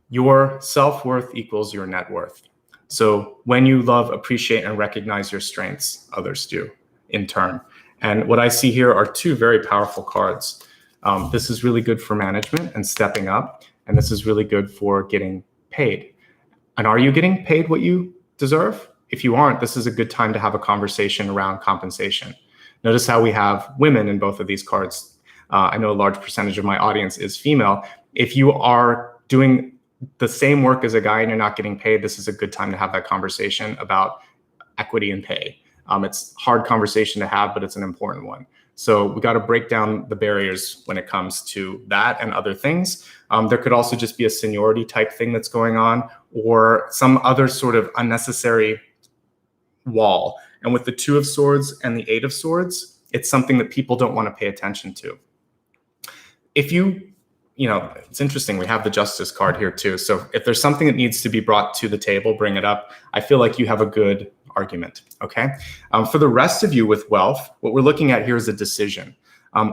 your self-worth equals your net worth. So when you love, appreciate, and recognize your strengths, others do in turn. And what I see here are 2 very powerful cards. This is really good for management and stepping up, and this is really good for getting paid. And are you getting paid what you deserve? If you aren't, this is a good time to have a conversation around compensation. Notice how we have women in both of these cards. I know a large percentage of my audience is female. If you are doing the same work as a guy and you're not getting paid, this is a good time to have that conversation about equity and pay. It's a hard conversation to have, but it's an important one. So we got to break down the barriers when it comes to that and other things. There could also just be a seniority type thing that's going on, or some other sort of unnecessary wall. And with the 2 of Swords and the 8 of Swords, it's something that people don't want to pay attention to. If it's interesting, we have the Justice card here too. So if there's something that needs to be brought to the table, bring it up. I feel like you have a good argument, okay? For the rest of you with wealth, what we're looking at here is a decision.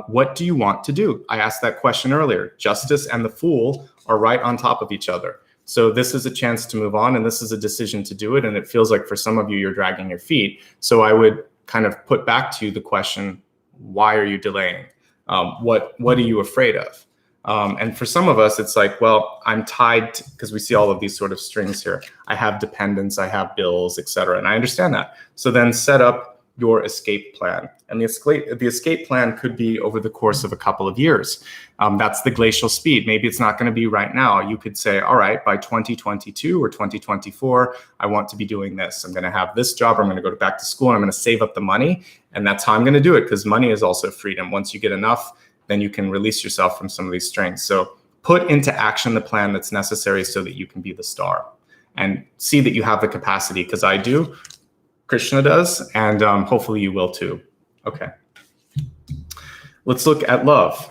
What do you want to do? I asked that question earlier. Justice and the Fool are right on top of each other. So this is a chance to move on, and this is a decision to do it. And it feels like for some of you, you're dragging your feet. So I would kind of put back to you the question, why are you delaying? What are you afraid of? And for some of us, it's like, well, I'm tied because we see all of these sort of strings here. I have dependents, I have bills, etc. And I understand that. So then set up your escape plan. And the escape plan could be over the course of a couple of years. That's the glacial speed. Maybe it's not going to be right now. You could say, all right, by 2022 or 2024, I want to be doing this. I'm going to have this job. I'm going to go back to school and I'm going to save up the money. And that's how I'm going to do it, because money is also freedom. Once you get enough, then you can release yourself from some of these strings. So put into action the plan that's necessary so that you can be the star, and see that you have the capacity, because I do, Krishna does, and hopefully you will too. Okay. Let's look at love.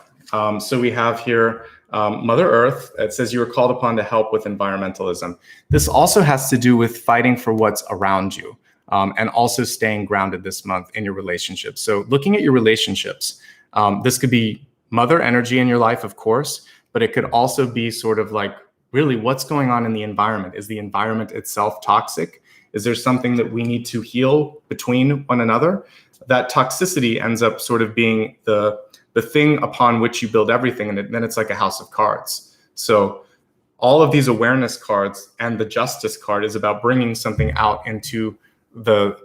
So we have here Mother Earth. It says you are called upon to help with environmentalism. This also has to do with fighting for what's around you, and also staying grounded this month in your relationships. So looking at your relationships, this could be mother energy in your life, of course, but it could also be sort of like, really, what's going on in the environment? Is the environment itself toxic? Is there something that we need to heal between one another? That toxicity ends up sort of being the thing upon which you build everything, and then it's like a house of cards. So all of these awareness cards and the Justice card is about bringing something out into the,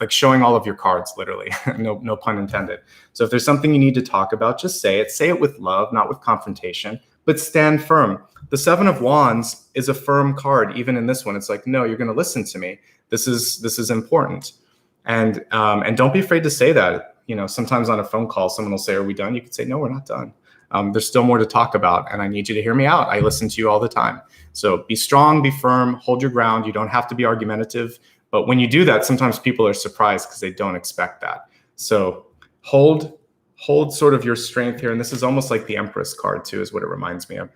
like showing all of your cards, literally. no pun intended. So if there's something you need to talk about, just say it. Say it with love, not with confrontation, but stand firm. The 7 of Wands is a firm card. Even in this one, it's like, no, you're going to listen to me. This is important. And don't be afraid to say that. Sometimes on a phone call, someone will say, are we done? You could say, no, we're not done. There's still more to talk about, and I need you to hear me out. I listen to you all the time. So be strong, be firm, hold your ground. You don't have to be argumentative. But when you do that, sometimes people are surprised because they don't expect that. So hold sort of your strength here. And this is almost like the Empress card too, is what it reminds me of.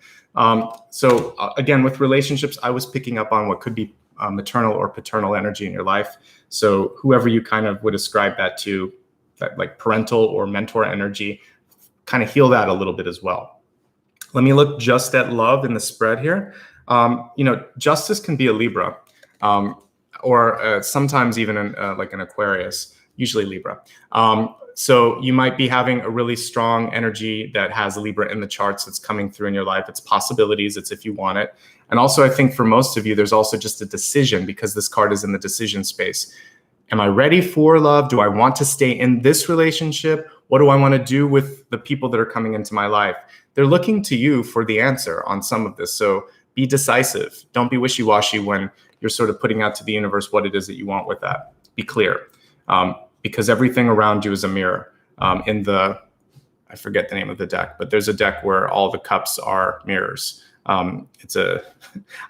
So again, with relationships, I was picking up on what could be maternal or paternal energy in your life. So whoever you kind of would ascribe that to, that like parental or mentor energy, kind of heal that a little bit as well. Let me look just at love in the spread here. Justice can be a Libra. Or sometimes even like an Aquarius, usually Libra. So you might be having a really strong energy that has Libra in the charts that's coming through in your life. It's possibilities, it's if you want it. And also I think for most of you, there's also just a decision, because this card is in the decision space. Am I ready for love? Do I want to stay in this relationship? What do I want to do with the people that are coming into my life? They're looking to you for the answer on some of this. So be decisive. Don't be wishy-washy when you're sort of putting out to the universe what it is that you want with that. Be clear, because everything around you is a mirror. I forget the name of the deck, but there's a deck where all the cups are mirrors. I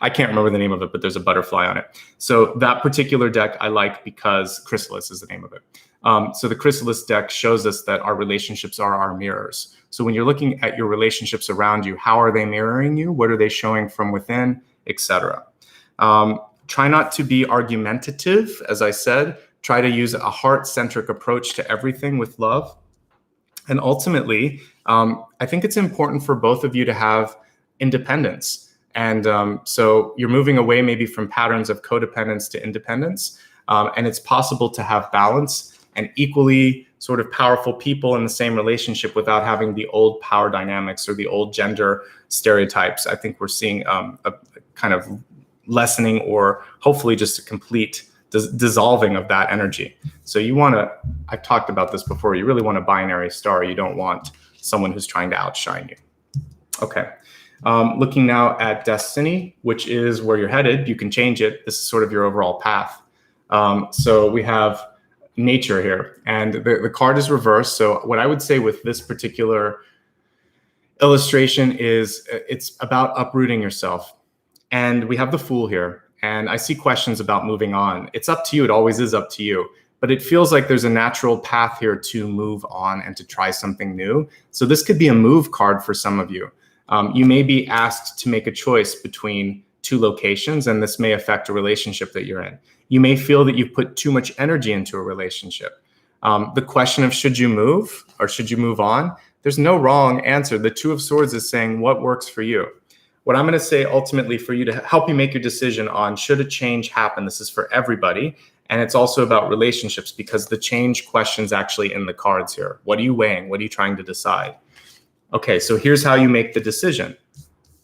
can't remember the name of it, but there's a butterfly on it. So that particular deck I like because Chrysalis is the name of it. So the Chrysalis deck shows us that our relationships are our mirrors. So when you're looking at your relationships around you, how are they mirroring you? What are they showing from within, etc.? Try not to be argumentative. As I said, try to use a heart-centric approach to everything with love. And ultimately, I think it's important for both of you to have independence. And so you're moving away maybe from patterns of codependence to independence. And it's possible to have balance and equally sort of powerful people in the same relationship without having the old power dynamics or the old gender stereotypes. I think we're seeing a kind of lessening, or hopefully just a complete dissolving of that energy. So you want to, I've talked about this before, you really want a binary star. You don't want someone who's trying to outshine you. Okay. Looking now at destiny, which is where you're headed. You can change it. This is sort of your overall path. So we have nature here. And the card is reversed. So what I would say with this particular illustration is it's about uprooting yourself. And we have the Fool here. And I see questions about moving on. It's up to you. It always is up to you. But it feels like there's a natural path here to move on and to try something new. So this could be a move card for some of you. You may be asked to make a choice between two locations, and this may affect a relationship that you're in. You may feel that you've put too much energy into a relationship. The question of should you move or should you move on? There's no wrong answer. The Two of Swords is saying what works for you. What I'm going to say ultimately for you to help you make your decision on should a change happen, this is for everybody. And it's also about relationships because the change question's actually in the cards here. What are you weighing? What are you trying to decide? Okay, so here's how you make the decision.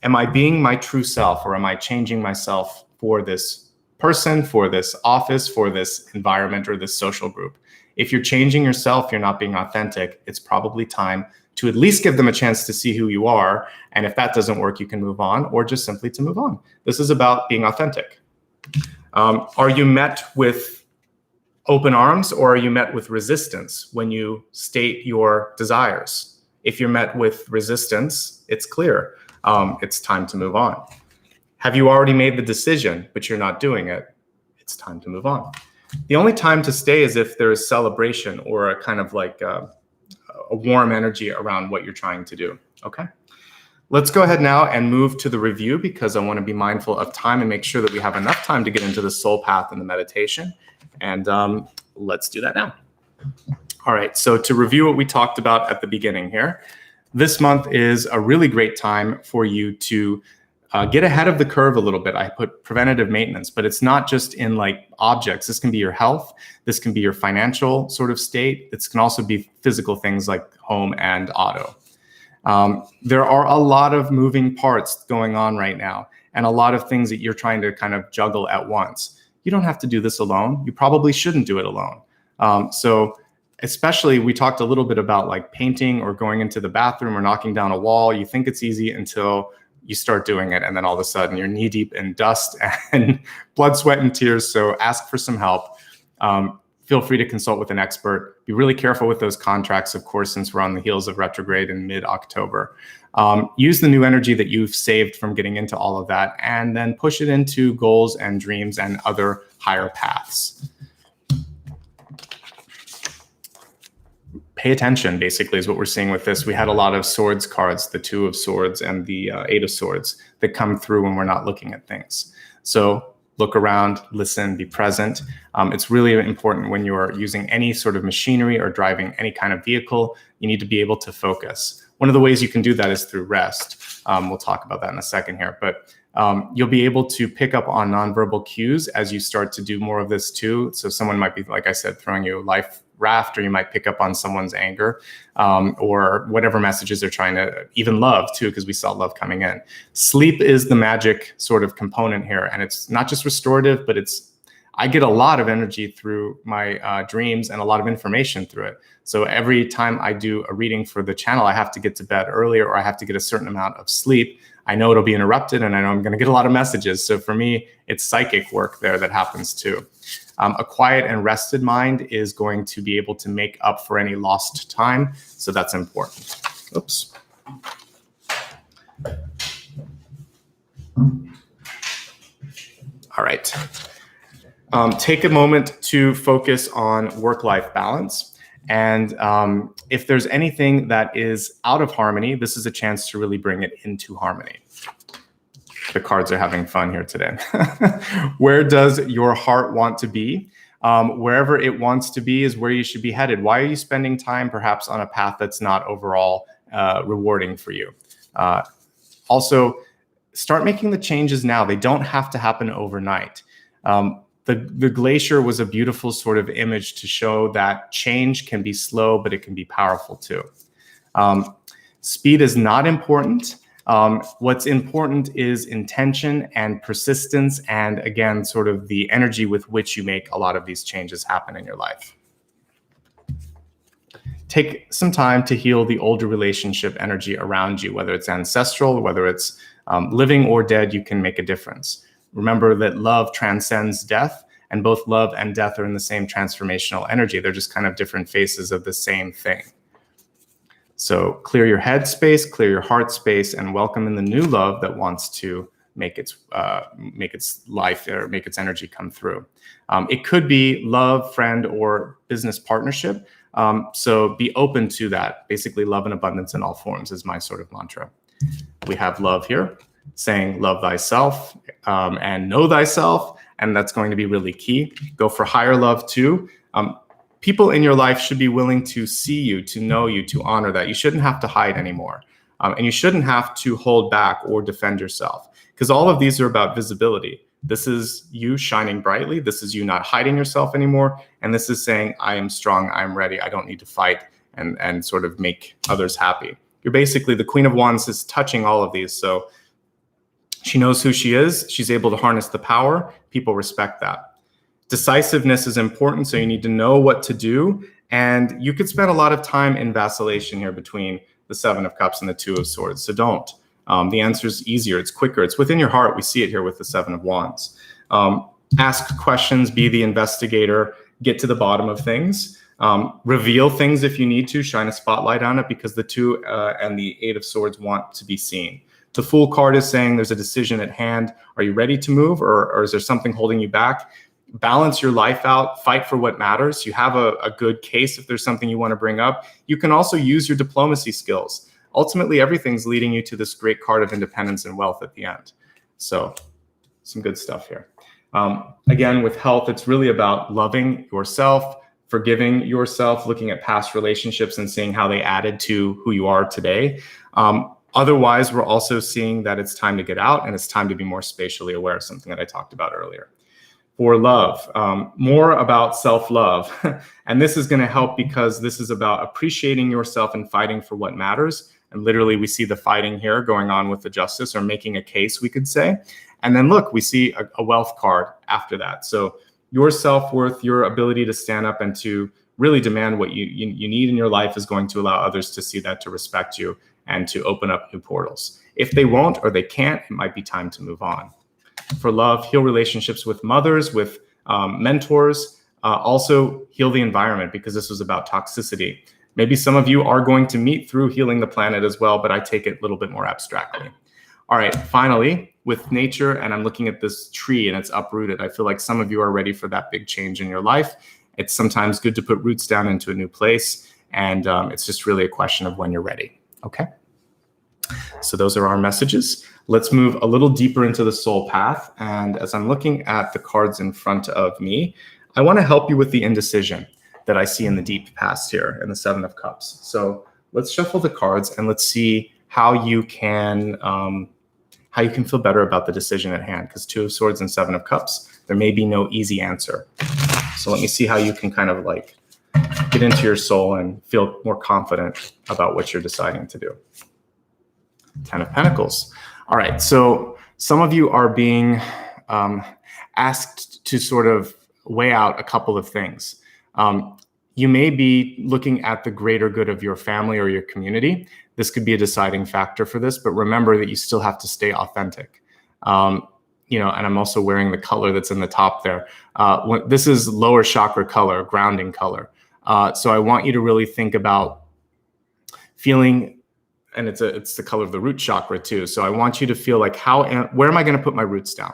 Am I being my true self, or am I changing myself for this person, for this office, for this environment, or this social group? If you're changing yourself, you're not being authentic, it's probably time to at least give them a chance to see who you are. And if that doesn't work, you can move on, or just simply to move on. This is about being authentic. Are you met with open arms, or are you met with resistance when you state your desires? If you're met with resistance, it's clear. It's time to move on. Have you already made the decision, but you're not doing it? It's time to move on. The only time to stay is if there is celebration or a kind of like a warm energy around what you're trying to do. Okay. Let's go ahead now and move to the review because I want to be mindful of time and make sure that we have enough time to get into the soul path and the meditation. And let's do that now. All right. So to review what we talked about at the beginning here, this month is a really great time for you to get ahead of the curve a little bit. I put preventative maintenance, but it's not just in like objects. This can be your health. This can be your financial sort of state. This can also be physical things like home and auto. There are a lot of moving parts going on right now and a lot of things that you're trying to kind of juggle at once. You don't have to do this alone. You probably shouldn't do it alone. So especially we talked a little bit about like painting or going into the bathroom or knocking down a wall. You think it's easy until you start doing it. And then all of a sudden you're knee deep in dust and blood, sweat, and tears. So ask for some help. Feel free to consult with an expert. Be really careful with those contracts, of course, since we're on the heels of retrograde in mid-October. Use the new energy that you've saved from getting into all of that and then push it into goals and dreams and other higher paths. Pay attention, basically, is what we're seeing with this. We had a lot of swords cards, the Two of Swords and the Eight of Swords, that come through when we're not looking at things. So look around, listen, be present. It's really important when you're using any sort of machinery or driving any kind of vehicle, you need to be able to focus. One of the ways you can do that is through rest. We'll talk about that in a second here, but you'll be able to pick up on nonverbal cues as you start to do more of this too. So someone might be, like I said, throwing you a life raft, or you might pick up on someone's anger or whatever messages they're trying to, even love too, because we saw love coming in. Sleep is the magic sort of component here. And it's not just restorative, but I get a lot of energy through my dreams and a lot of information through it. So every time I do a reading for the channel, I have to get to bed earlier or I have to get a certain amount of sleep. I know it'll be interrupted and I know I'm going to get a lot of messages. So for me, it's psychic work there that happens too. A quiet and rested mind is going to be able to make up for any lost time. So that's important. Oops. All right. Take a moment to focus on work-life balance. And if there's anything that is out of harmony, this is a chance to really bring it into harmony. The cards are having fun here today. Where does your heart want to be? Wherever it wants to be is where you should be headed. Why are you spending time perhaps on a path that's not overall rewarding for you? Also, start making the changes now. They don't have to happen overnight. The glacier was a beautiful sort of image to show that change can be slow, but it can be powerful too. Speed is not important. What's important is intention and persistence, and again, sort of the energy with which you make a lot of these changes happen in your life. Take some time to heal the older relationship energy around you, whether it's ancestral, whether it's living or dead, you can make a difference. Remember that love transcends death, And both love and death are in the same transformational energy. They're just kind of different faces of the same thing. So clear your head space, clear your heart space, and welcome in the new love that wants to make its life or make its energy come through. It could be love, friend, or business partnership. So be open to that. Basically, love and abundance in all forms is my sort of mantra. We have love here, saying love thyself and know thyself. And that's going to be really key. Go for higher love too. People in your life should be willing to see you, to know you, to honor that. You shouldn't have to hide anymore. And you shouldn't have to hold back or defend yourself, because all of these are about visibility. This is you shining brightly. This is you not hiding yourself anymore. And this is saying, I am strong, I'm ready. I don't need to fight and sort of make others happy. You're basically, the Queen of Wands is touching all of these. So she knows who she is. She's able to harness the power. People respect that. Decisiveness is important, so you need to know what to do. And you could spend a lot of time in vacillation here between the Seven of Cups and the Two of Swords, so don't. The answer is easier, it's quicker, it's within your heart. We see it here with the Seven of Wands. Ask questions, be the investigator, get to the bottom of things. Reveal things if you need to, shine a spotlight on it, because the Two and the Eight of Swords want to be seen. The Fool card is saying there's a decision at hand. Are you ready to move, or is there something holding you back? Balance your life out, fight for what matters. You have a good case if there's something you want to bring up. You can also use your diplomacy skills. Ultimately, everything's leading you to this great card of independence and wealth at the end. So some good stuff here. Again, with health, it's really about loving yourself, forgiving yourself, looking at past relationships and seeing how they added to who you are today. Otherwise, we're also seeing that it's time to get out and it's time to be more spatially aware, something that I talked about earlier. For love, more about self-love. And this is going to help because this is about appreciating yourself and fighting for what matters. And literally, we see the fighting here going on with the Justice, or making a case, we could say. And then look, we see a wealth card after that. So your self-worth, your ability to stand up and to really demand what you need in your life is going to allow others to see that, to respect you, and to open up new portals. If they won't or they can't, it might be time to move on. For love, heal relationships with mothers, with mentors. Also heal the environment, because this was about toxicity. Maybe some of you are going to meet through healing the planet as well, but I take it a little bit more abstractly. All right, finally, with nature, and I'm looking at this tree and it's uprooted. I feel like some of you are ready for that big change in your life. It's sometimes good to put roots down into a new place, and it's just really a question of when you're ready, okay? So those are our messages. Let's move a little deeper into the soul path. And as I'm looking at the cards in front of me, I want to help you with the indecision that I see in the deep past here in the Seven of Cups. So let's shuffle the cards and let's see how you can feel better about the decision at hand. Because Two of Swords and Seven of Cups, there may be no easy answer. So let me see how you can kind of like get into your soul and feel more confident about what you're deciding to do. Ten of Pentacles. All right, so some of you are being asked to sort of weigh out a couple of things. You may be looking at the greater good of your family or your community. This could be a deciding factor for this, but remember that you still have to stay authentic. And I'm also wearing the color that's in the top there. This is lower chakra color, grounding color. So I want you to really think about feeling. And it's the color of the root chakra too. So I want you to feel like, where am I going to put my roots down?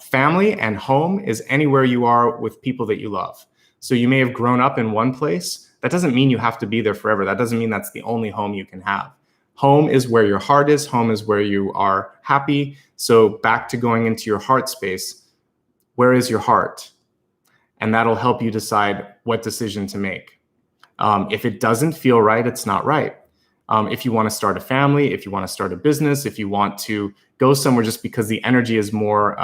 Family and home is anywhere you are with people that you love. So you may have grown up in one place. That doesn't mean you have to be there forever. That doesn't mean that's the only home you can have. Home is where your heart is. Home is where you are happy. So back to going into your heart space. Where is your heart? And that'll help you decide what decision to make. If it doesn't feel right, it's not right. If you want to start a family, if you want to start a business, if you want to go somewhere just because the energy is more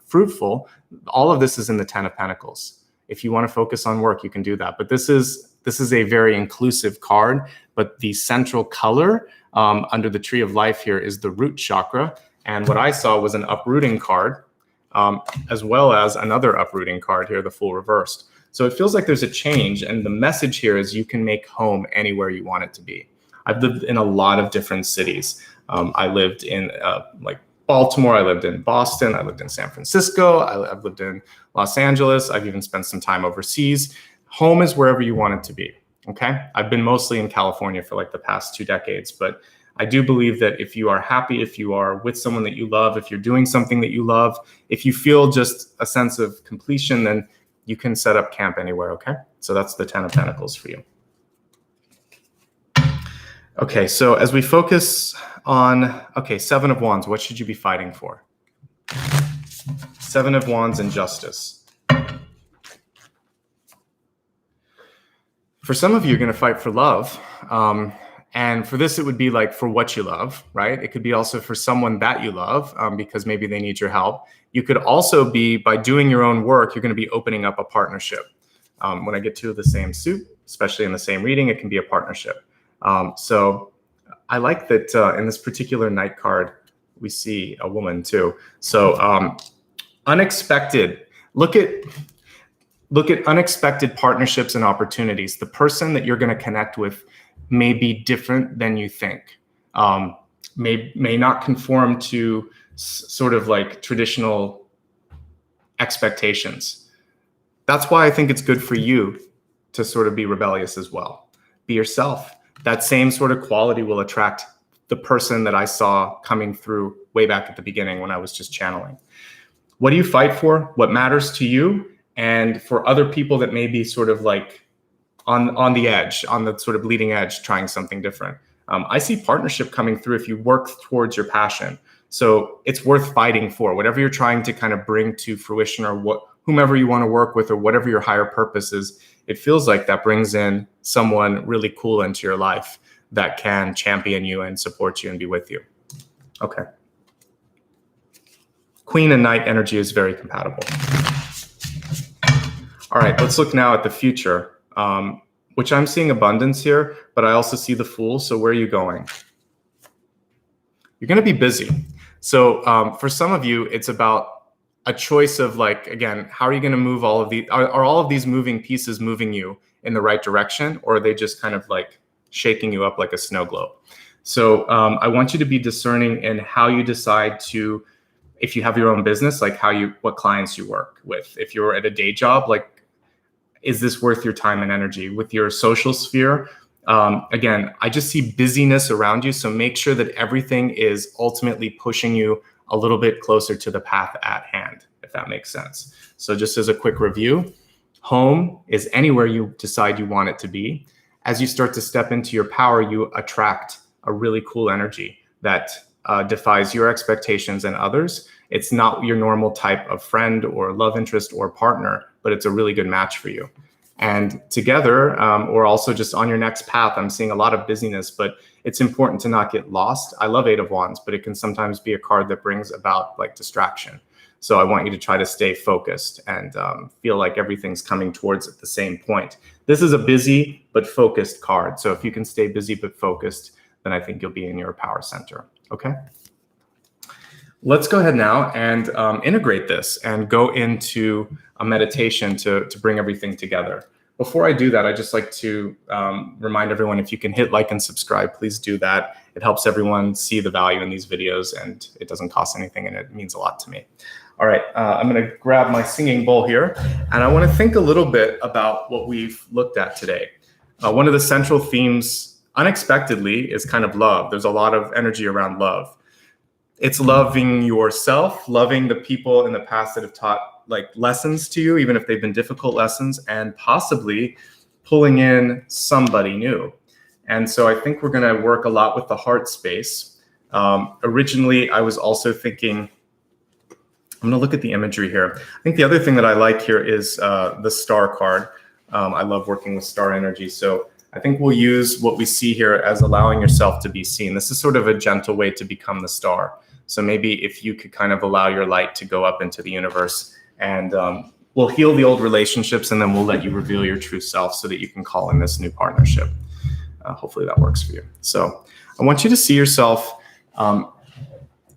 fruitful, all of this is in the Ten of Pentacles. If you want to focus on work, you can do that. But this is a very inclusive card. But the central color under the Tree of Life here is the root chakra. And what I saw was an uprooting card, as well as another uprooting card here, the Fool reversed. So it feels like there's a change. And the message here is you can make home anywhere you want it to be. I've lived in a lot of different cities. I lived in like Baltimore, I lived in Boston, I lived in San Francisco, I've lived in Los Angeles, I've even spent some time overseas. Home is wherever you want it to be, okay? I've been mostly in California for like the past 2 decades, but I do believe that if you are happy, if you are with someone that you love, if you're doing something that you love, if you feel just a sense of completion, then you can set up camp anywhere, okay? So that's the 10 of Pentacles for you. Okay, so as we focus on, okay, 7 of Wands, what should you be fighting for? 7 of Wands and Justice. For some of you, you're going to fight for love. And for this, it would be like for what you love, right? It could be also for someone that you love because maybe they need your help. You could also be, by doing your own work, you're going to be opening up a partnership. When I get 2 of the same suit, especially in the same reading, it can be a partnership. So I like that in this particular Knight card, we see a woman too. So unexpected, look at unexpected partnerships and opportunities. The person that you're going to connect with may be different than you think, may not conform to sort of like traditional expectations. That's why I think it's good for you to sort of be rebellious as well. Be yourself. That same sort of quality will attract the person that I saw coming through way back at the beginning when I was just channeling. What do you fight for? What matters to you? And for other people that may be sort of like on the edge, on the sort of bleeding edge, trying something different. I see partnership coming through if you work towards your passion. So it's worth fighting for. Whatever you're trying to kind of bring to fruition, or whomever you want to work with, or whatever your higher purpose is, it feels like that brings in someone really cool into your life that can champion you and support you and be with you. Okay. Queen and Knight energy is very compatible. All right, let's look now at the future, which I'm seeing abundance here, but I also see the Fool. So where are you going? You're going to be busy. So for some of you, it's about a choice of like, again, how are you going to move all of these? Are all of these moving pieces moving you in the right direction, or are they just kind of like shaking you up like a snow globe? So I want you to be discerning in how you decide to, if you have your own business, like what clients you work with. If you're at a day job, like, is this worth your time and energy? With your social sphere, again, I just see busyness around you. So make sure that everything is ultimately pushing you a little bit closer to the path at hand, if that makes sense. So just as a quick review, home is anywhere you decide you want it to be. As you start to step into your power, you attract a really cool energy that defies your expectations and others. It's not your normal type of friend or love interest or partner, but it's a really good match for you. And together, or also just on your next path, I'm seeing a lot of busyness, but it's important to not get lost. I love 8 of Wands, but it can sometimes be a card that brings about like distraction. So I want you to try to stay focused and feel like everything's coming towards at the same point. This is a busy but focused card. So if you can stay busy but focused, then I think you'll be in your power center. Okay. Let's go ahead now and integrate this and go into a meditation to bring everything together. Before I do that, I'd just like to remind everyone, if you can hit like and subscribe, please do that. It helps everyone see the value in these videos, and it doesn't cost anything, and it means a lot to me. All right, I'm gonna grab my singing bowl here, and I wanna think a little bit about what we've looked at today. One of the central themes, unexpectedly, is kind of love. There's a lot of energy around love. It's loving yourself, loving the people in the past that have taught like lessons to you, even if they've been difficult lessons, and possibly pulling in somebody new. And so I think we're going to work a lot with the heart space. Originally, I was also thinking, I'm going to look at the imagery here. I think the other thing that I like here is the star card. I love working with star energy. So I think we'll use what we see here as allowing yourself to be seen. This is sort of a gentle way to become the star. So maybe if you could kind of allow your light to go up into the universe, and we'll heal the old relationships, and then we'll let you reveal your true self so that you can call in this new partnership. Hopefully that works for you. So I want you to see yourself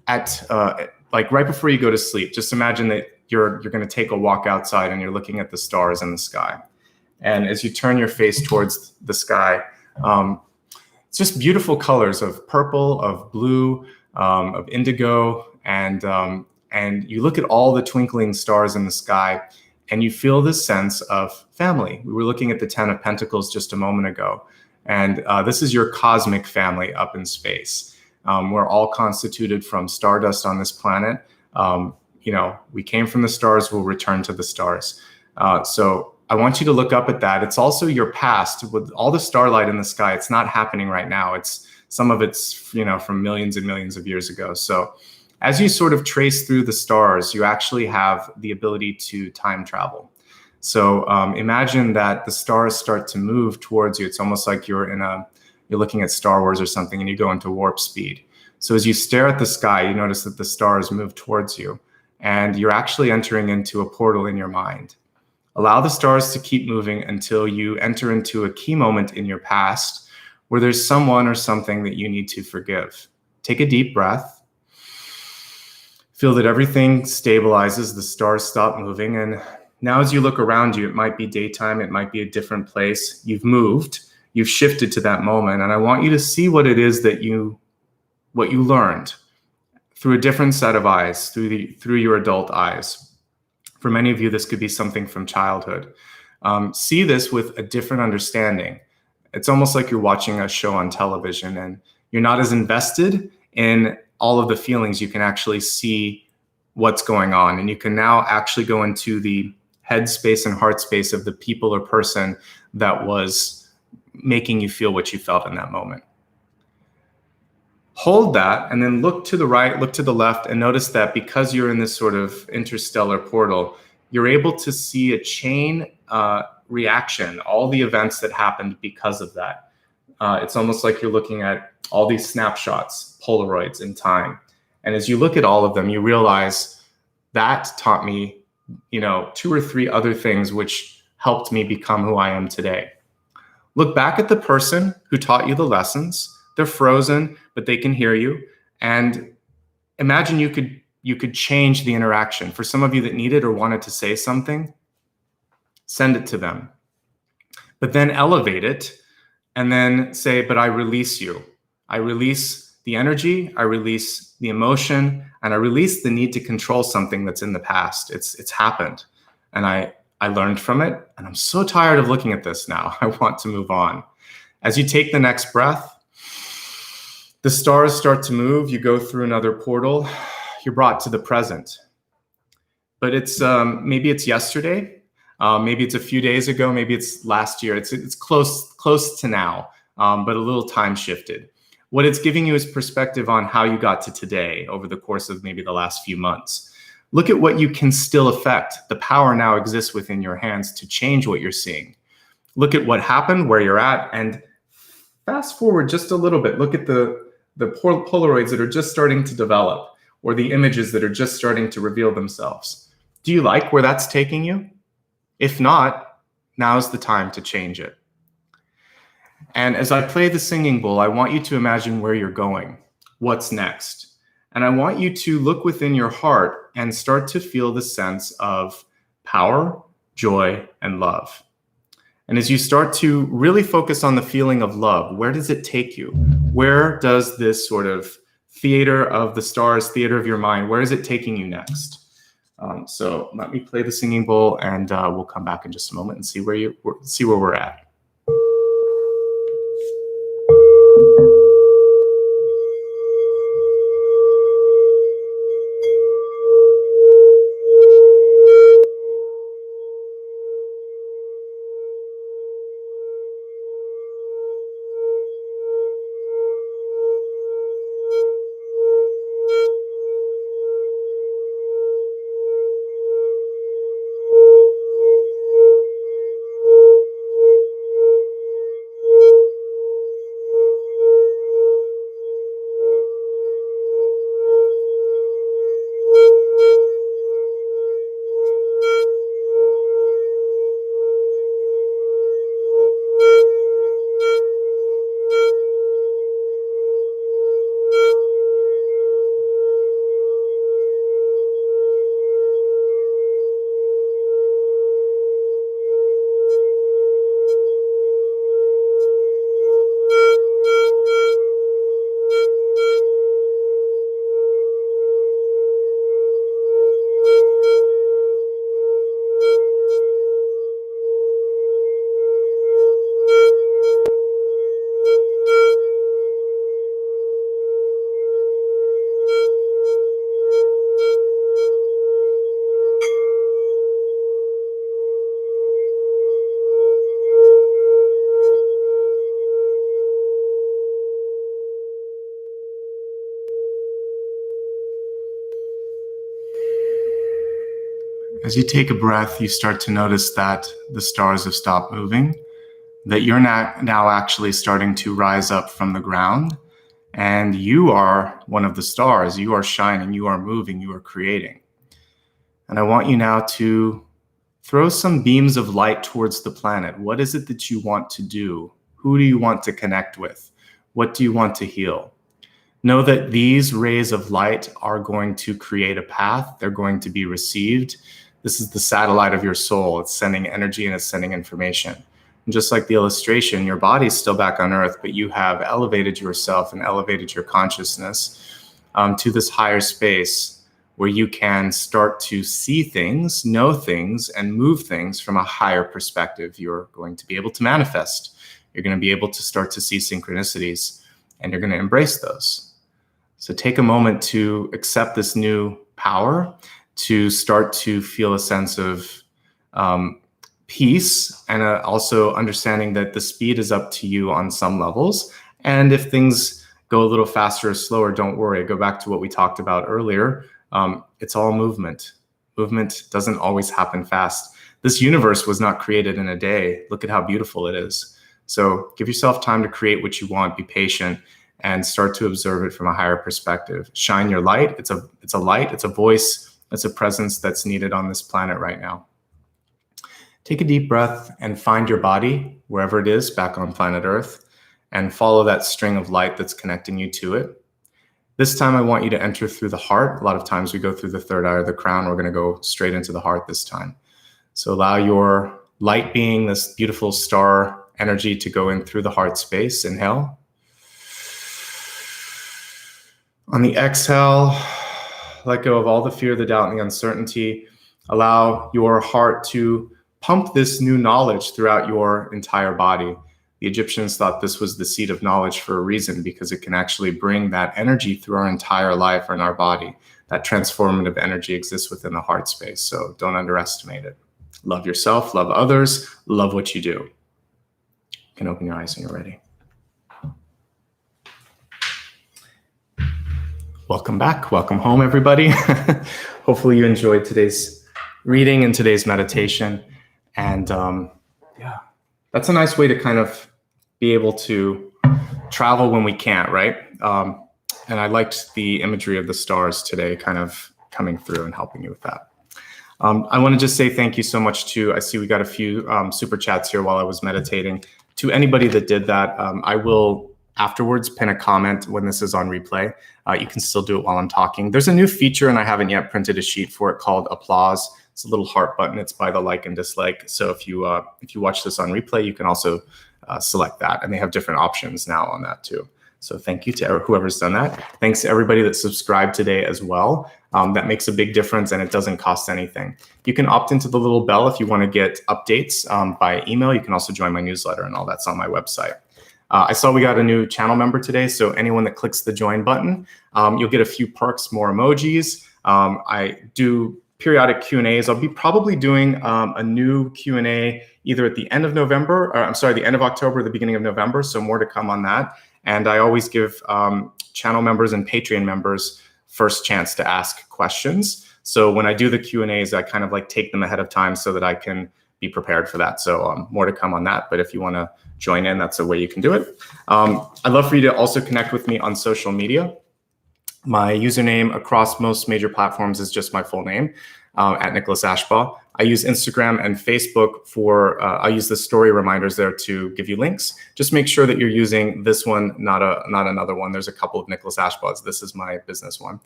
like right before you go to sleep. Just imagine that you're going to take a walk outside and you're looking at the stars in the sky. And as you turn your face towards the sky, it's just beautiful colors of purple, of blue, of indigo, and you look at all the twinkling stars in the sky, and you feel this sense of family. We were looking at the 10 of Pentacles just a moment ago, and this is your cosmic family up in space. We're all constituted from stardust on this planet. We came from the stars, we'll return to the stars. So I want you to look up at that. It's also your past. With all the starlight in the sky, it's not happening right now. Some of it's from millions and millions of years ago. So as you sort of trace through the stars, you actually have the ability to time travel. So imagine that the stars start to move towards you. It's almost like you're looking at Star Wars or something, and you go into warp speed. So as you stare at the sky, you notice that the stars move towards you, and you're actually entering into a portal in your mind. Allow the stars to keep moving until you enter into a key moment in your past where there's someone or something that you need to forgive. Take a deep breath. Feel that everything stabilizes, the stars stop moving, and now as you look around you, it might be daytime, it might be a different place. You've moved, you've shifted to that moment, and I want you to see what it is what you learned through a different set of eyes, through your adult eyes. For many of you, this could be something from childhood. See this with a different understanding. It's almost like you're watching a show on television and you're not as invested in all of the feelings. You can actually see what's going on, and you can now actually go into the head space and heart space of the people or person that was making you feel what you felt in that moment. Hold that and then look to the right, look to the left, and notice that because you're in this sort of interstellar portal, you're able to see a chain reaction, all the events that happened because of that. It's almost like you're looking at all these snapshots, Polaroids in time. And as you look at all of them, you realize that taught me, 2 or 3 other things which helped me become who I am today. Look back at the person who taught you the lessons. They're frozen, but they can hear you. And imagine you could change the interaction. For some of you that needed or wanted to say something, send it to them. But then elevate it and then say, but I release you. I release the energy, I release the emotion, and I release the need to control something that's in the past. It's happened. And I learned from it. And I'm so tired of looking at this now. I want to move on. As you take the next breath, the stars start to move. You go through another portal. You're brought to the present. But it's maybe it's yesterday. Maybe it's a few days ago. Maybe it's last year. It's close to now, but a little time shifted. What it's giving you is perspective on how you got to today over the course of maybe the last few months. Look at what you can still affect. The power now exists within your hands to change what you're seeing. Look at what happened, where you're at, and fast forward just a little bit. Look at the Polaroids that are just starting to develop, or the images that are just starting to reveal themselves. Do you like where that's taking you? If not, now's the time to change it. And as I play the singing bowl, I want you to imagine where you're going. What's next? And I want you to look within your heart and start to feel the sense of power, joy, and love. And as you start to really focus on the feeling of love, where does it take you? Where does this sort of theater of the stars, theater of your mind, where is it taking you next? So let me play the singing bowl, and we'll come back in just a moment and see where we're at. As you take a breath, you start to notice that the stars have stopped moving, that you're now actually starting to rise up from the ground, and you are one of the stars. You are shining, you are moving, you are creating. And I want you now to throw some beams of light towards the planet. What is it that you want to do? Who do you want to connect with? What do you want to heal? Know that these rays of light are going to create a path. They're going to be received. This is the satellite of your soul. It's sending energy and it's sending information. And just like the illustration, your body's still back on Earth, but you have elevated yourself and elevated your consciousness to this higher space where you can start to see things, know things, and move things from a higher perspective. You're going to be able to manifest. You're going to be able to start to see synchronicities, and you're going to embrace those. So take a moment to accept this new power, to start to feel a sense of peace, and also understanding that the speed is up to you on some levels. And if things go a little faster or slower, don't worry. Go back to what we talked about earlier. It's all movement. Movement doesn't always happen fast. This universe was not created in a day. Look at how beautiful it is. So give yourself time to create what you want. Be patient and start to observe it from a higher perspective. Shine your light. It's a light. It's a voice. It's a presence that's needed on this planet right now. Take a deep breath and find your body, wherever it is, back on planet Earth, and follow that string of light that's connecting you to it. This time, I want you to enter through the heart. A lot of times we go through the third eye or the crown. We're going to go straight into the heart this time. So allow your light being, this beautiful star energy, to go in through the heart space. Inhale. On the exhale, let go of all the fear, the doubt, and the uncertainty. Allow your heart to pump this new knowledge throughout your entire body. The Egyptians thought this was the seat of knowledge for a reason, because it can actually bring that energy through our entire life and our body. That transformative energy exists within the heart space, so don't underestimate it. Love yourself, love others, love what you do. You can open your eyes when you're ready. Welcome back. Welcome home, everybody. Hopefully you enjoyed today's reading and today's meditation. And yeah, that's a nice way to kind of be able to travel when we can't, right? And I liked the imagery of the stars today kind of coming through and helping you with that. I want to just say thank you so much to, I see we got a few super chats here while I was meditating. To anybody that did that, I will afterwards pin a comment when this is on replay. You can still do it while I'm talking. There's a new feature, and I haven't yet printed a sheet for it, called applause. It's a little heart button. It's by the like and dislike. So if you watch this on replay, you can also select that, and they have different options now on that too. So thank you to whoever's done that. Thanks to everybody that subscribed today as well. That makes a big difference, and it doesn't cost anything. You can opt into the little bell if you want to get updates by email. You can also join my newsletter, and all that's on my website. I saw we got a new channel member today, so anyone that clicks the join button, you'll get a few perks, more emojis. I do periodic Q&As. I'll be probably doing a new Q&A either at the end of November, or the end of October, the beginning of November, so more to come on that. And I always give channel members and Patreon members first chance to ask questions. So when I do the Q&As, I kind of like take them ahead of time so that I can be prepared for that. So more to come on that. But if you want to join in, that's a way you can do it. I'd love for you to also connect with me on social media. My username across most major platforms is just my full name, at Nicholas Ashbaugh. I use Instagram and Facebook for, I use the story reminders there to give you links. Just make sure that you're using this one, not another one. There's a couple of Nicholas Ashbaughs. This is my business one.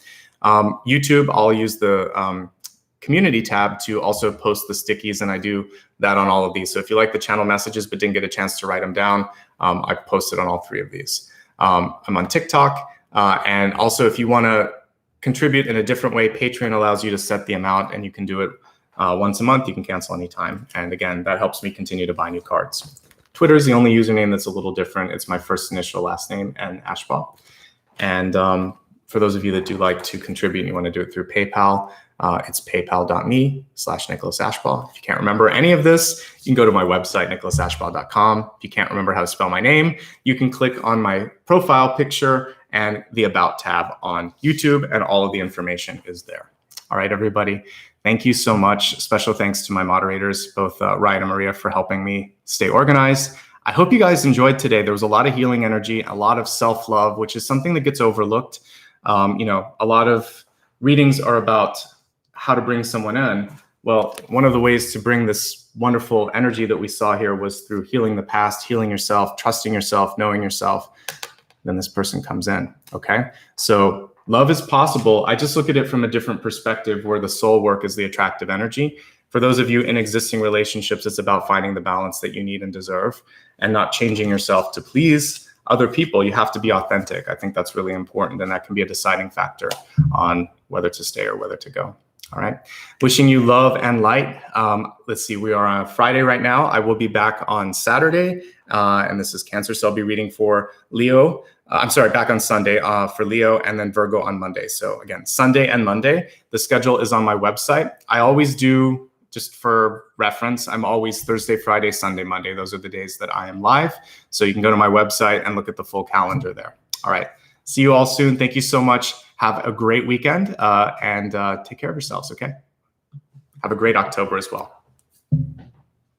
YouTube, I'll use the community tab to also post the stickies, and I do that on all of these. So if you like the channel messages but didn't get a chance to write them down, I've posted on all three of these. I'm on TikTok, and also if you want to contribute in a different way, Patreon allows you to set the amount, and you can do it once a month. You can cancel anytime. And again, that helps me continue to buy new cards. Twitter is the only username that's a little different. It's my first initial last name and Ashbaugh. And for those of you that do like to contribute and you want to do it through PayPal, it's paypal.me/Nicholas Ashbaugh. If you can't remember any of this, you can go to my website, nicholasashbaugh.com. If you can't remember how to spell my name, you can click on my profile picture and the About tab on YouTube, and all of the information is there. All right, everybody. Thank you so much. Special thanks to my moderators, both Ryan and Maria, for helping me stay organized. I hope you guys enjoyed today. There was a lot of healing energy, a lot of self-love, which is something that gets overlooked. A lot of readings are about how to bring someone in. Well, one of the ways to bring this wonderful energy that we saw here was through healing the past, healing yourself, trusting yourself, knowing yourself. Then this person comes in, okay? So love is possible. I just look at it from a different perspective where the soul work is the attractive energy. For those of you in existing relationships, it's about finding the balance that you need and deserve and not changing yourself to please other people. You have to be authentic. I think that's really important, and that can be a deciding factor on whether to stay or whether to go. All right. Wishing you love and light. Let's see. We are on Friday right now. I will be back on Saturday, and this is Cancer, so I'll be reading for Leo. Back on Sunday for Leo, and then Virgo on Monday. So again, Sunday and Monday. The schedule is on my website. I always do, just for reference, I'm always Thursday, Friday, Sunday, Monday. Those are the days that I am live. So you can go to my website and look at the full calendar there. All right. See you all soon. Thank you so much. Have a great weekend and take care of yourselves, okay? Have a great October as well.